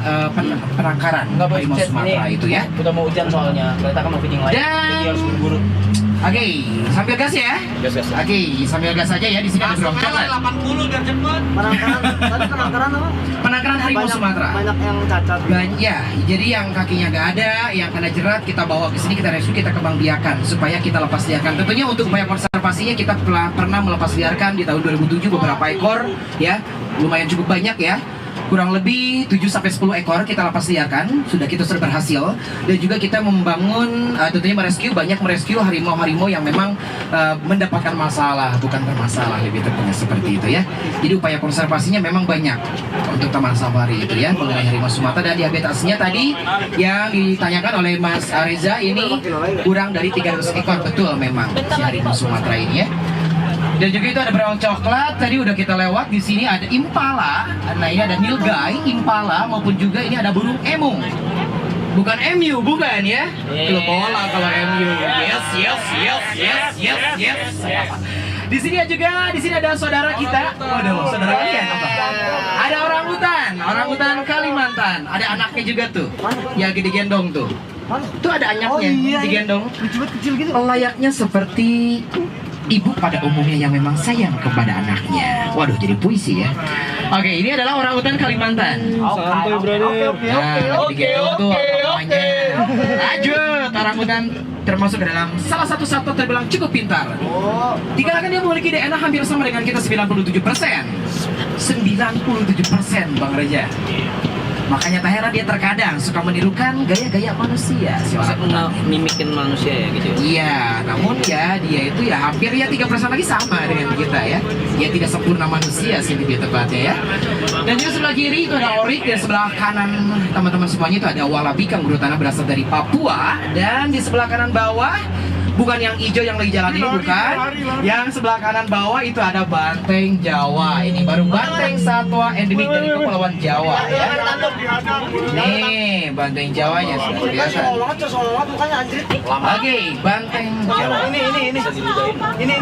penangkaran harimau Sumatera itu ya. Udah mau hujan soalnya. Kita kan mau fishing lagi. Dan Jadi harus buru-buru. Oke, sambil gas ya. Gas. Oke, sambil gas aja ya. Di sini ada beruang coklat. 80 biar cepet. penangkaran apa? Penangkaran harimau Sumatera. Banyak yang cacat. Ya, jadi yang kakinya nggak ada, yang kena jerat kita bawa ke sini, kita rescue, kita kembang biakan supaya kita lepas liarkan. Tentunya untuk upaya konservasinya kita pernah melepas liarkan di tahun 2007 beberapa ekor, ya, lumayan cukup banyak ya. kurang lebih 7-10 ekor kita lepas liarkan. Sudah kita sudah berhasil. Dan juga kita membangun, tentunya merescue harimau-harimau yang memang mendapatkan masalah, bukan bermasalah, lebih tepatnya seperti itu ya. Jadi upaya konservasinya memang banyak untuk Taman Safari itu ya, mengenai harimau Sumatera. Dan di habitatnya tadi yang ditanyakan oleh Mas Reza, ini kurang dari 300 ekor, betul memang si harimau Sumatera ini ya. Dan juga itu ada berawang coklat, tadi udah kita lewat. Di sini ada impala, nah ini ada nilgai, impala, maupun juga ini ada burung emu. Bukan MU, bukan ya? Klub bola kalau MU. Yes. Di sini ada saudara kita. Waduh, saudara kalian apa? Ada orangutan Kalimantan. Ada anaknya juga tuh, yang digendong tuh. Tuh ada anyaknya, digendong. Kecil gitu. Layaknya seperti ibu pada umumnya yang memang sayang kepada anaknya. Waduh, jadi puisi ya. Oke, ini adalah orangutan Kalimantan. Santai, brother. Nah, digendong tuh namanya. Lanjut, orangutan termasuk dalam salah satu satwa terbilang cukup pintar. Dikarenakan dia memiliki DNA hampir sama dengan kita 97%. 97% Bang Reza. Makanya tak heran dia terkadang suka menirukan gaya-gaya manusia. Si orangutan ini. Mimikin manusia ya gitu. Iya, namun ya dia itu ya hampir ya 3% lagi sama dengan kita ya. Dia tidak sempurna manusia sih lebih tepatnya ya. Dan juga sebelah kiri itu ada oryx, dan sebelah kanan teman-teman semuanya itu ada wallaby kanguru tanah berasal dari Papua. Dan di sebelah kanan bawah, bukan yang hijau yang lagi jalan ini, bukan. Yang sebelah kanan bawah itu ada banteng Jawa. Ini baru banteng satwa endemik dari Kepulauan Jawa ya. Nih, banteng Jawanya sudah biasa. Oke, banteng Jawa. Ini.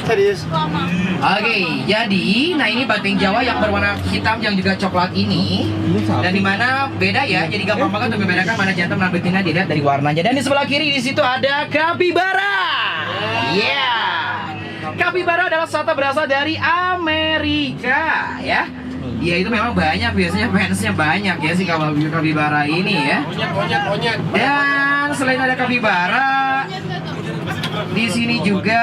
Serius. Oke, jadi nah ini banteng Jawa yang berwarna hitam yang juga coklat ini. Dan dimana beda ya, jadi gampang banget untuk membedakan mana jantan mana betina dilihat dari warnanya. Dan di sebelah kiri di situ ada kapibara. Iya. Kapibara adalah satwa berasal dari Amerika ya. Dia itu memang banyak, biasanya fansnya banyak ya si kapibara ini ya. Monyet. Dan selain ada kapibara, di sini juga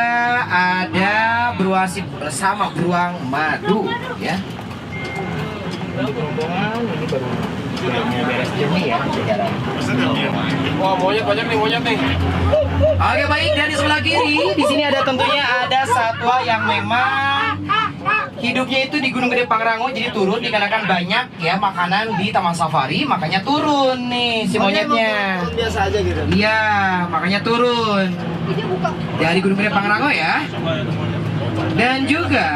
ada beruasi bersama beruang madu ya. Wah, monyet banyak nih. Oke, baik, dan di sebelah kiri di sini ada tentunya ada satwa yang memang hidupnya itu di Gunung Gede Pangrango, jadi turun dikarenakan banyak ya makanan di Taman Safari, makanya turun nih si monyetnya. Biasa aja gitu. Iya, makanya turun dari Gunung Gede Pangrango ya. Dan juga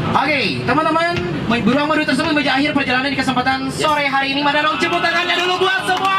Oke, teman-teman, beruang madu tersebut menjadi akhir perjalanan di kesempatan sore hari ini. Mana dong, tepuk tangannya dulu buat semua.